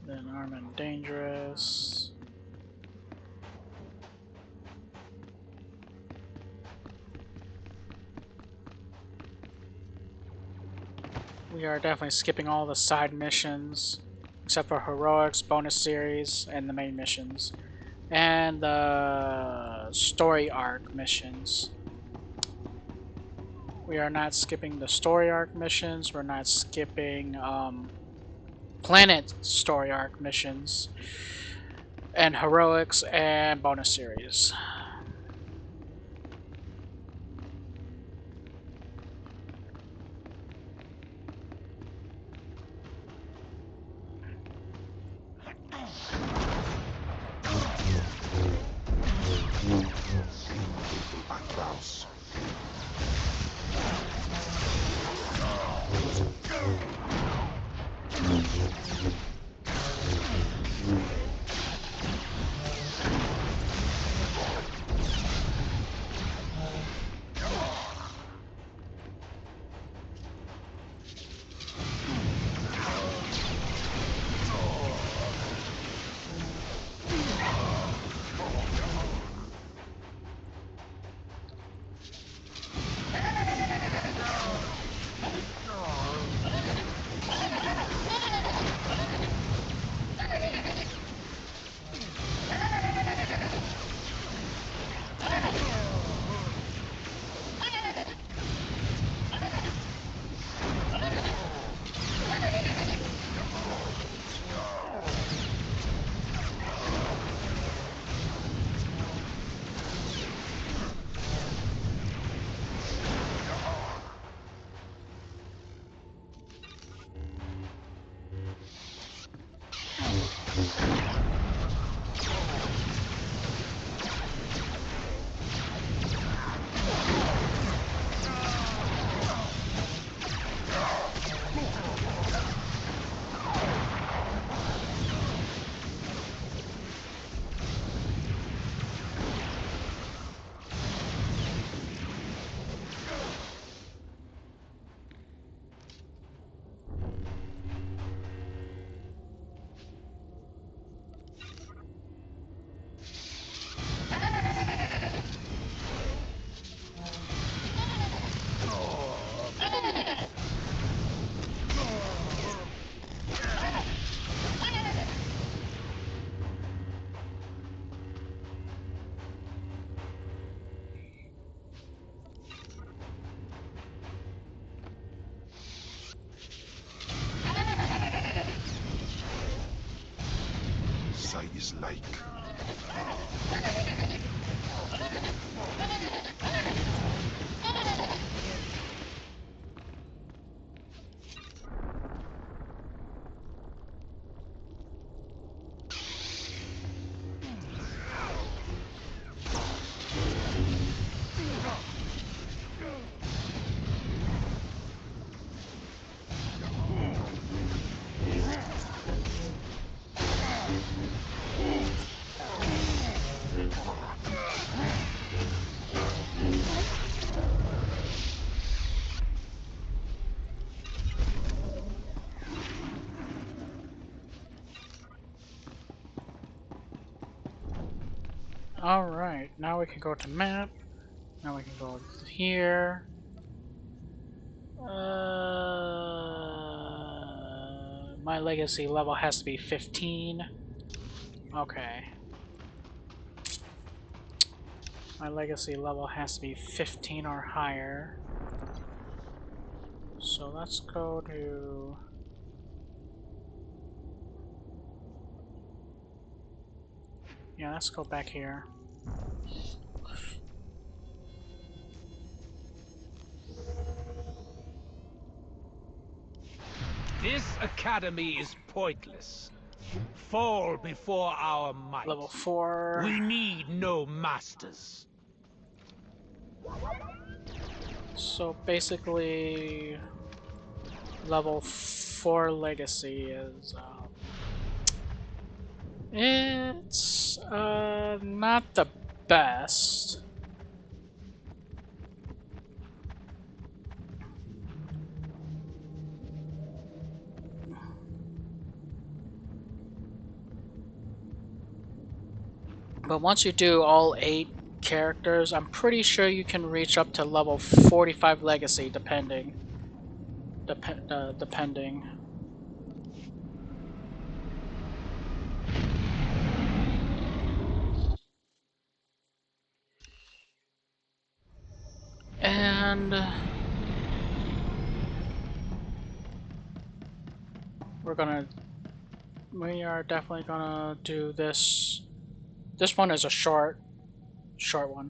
Then armed and dangerous. We are definitely skipping all the side missions, except for heroics, bonus series, and the main missions. And the story arc missions. We are not skipping the story arc missions. We're not skipping planet story arc missions. And heroics and bonus series. side is like. Alright, now we can go to map. Now we can go here. My legacy level has to be 15. Okay. My legacy level has to be 15 or higher. So let's go to... Yeah, let's go back here. This academy is pointless. Fall before our might. Level 4. We need no masters. So basically, level 4 legacy is it's not the best. But once you do all 8 characters, I'm pretty sure you can reach up to level 45 legacy depending. Depending. And we are definitely gonna do this. This one is a short one.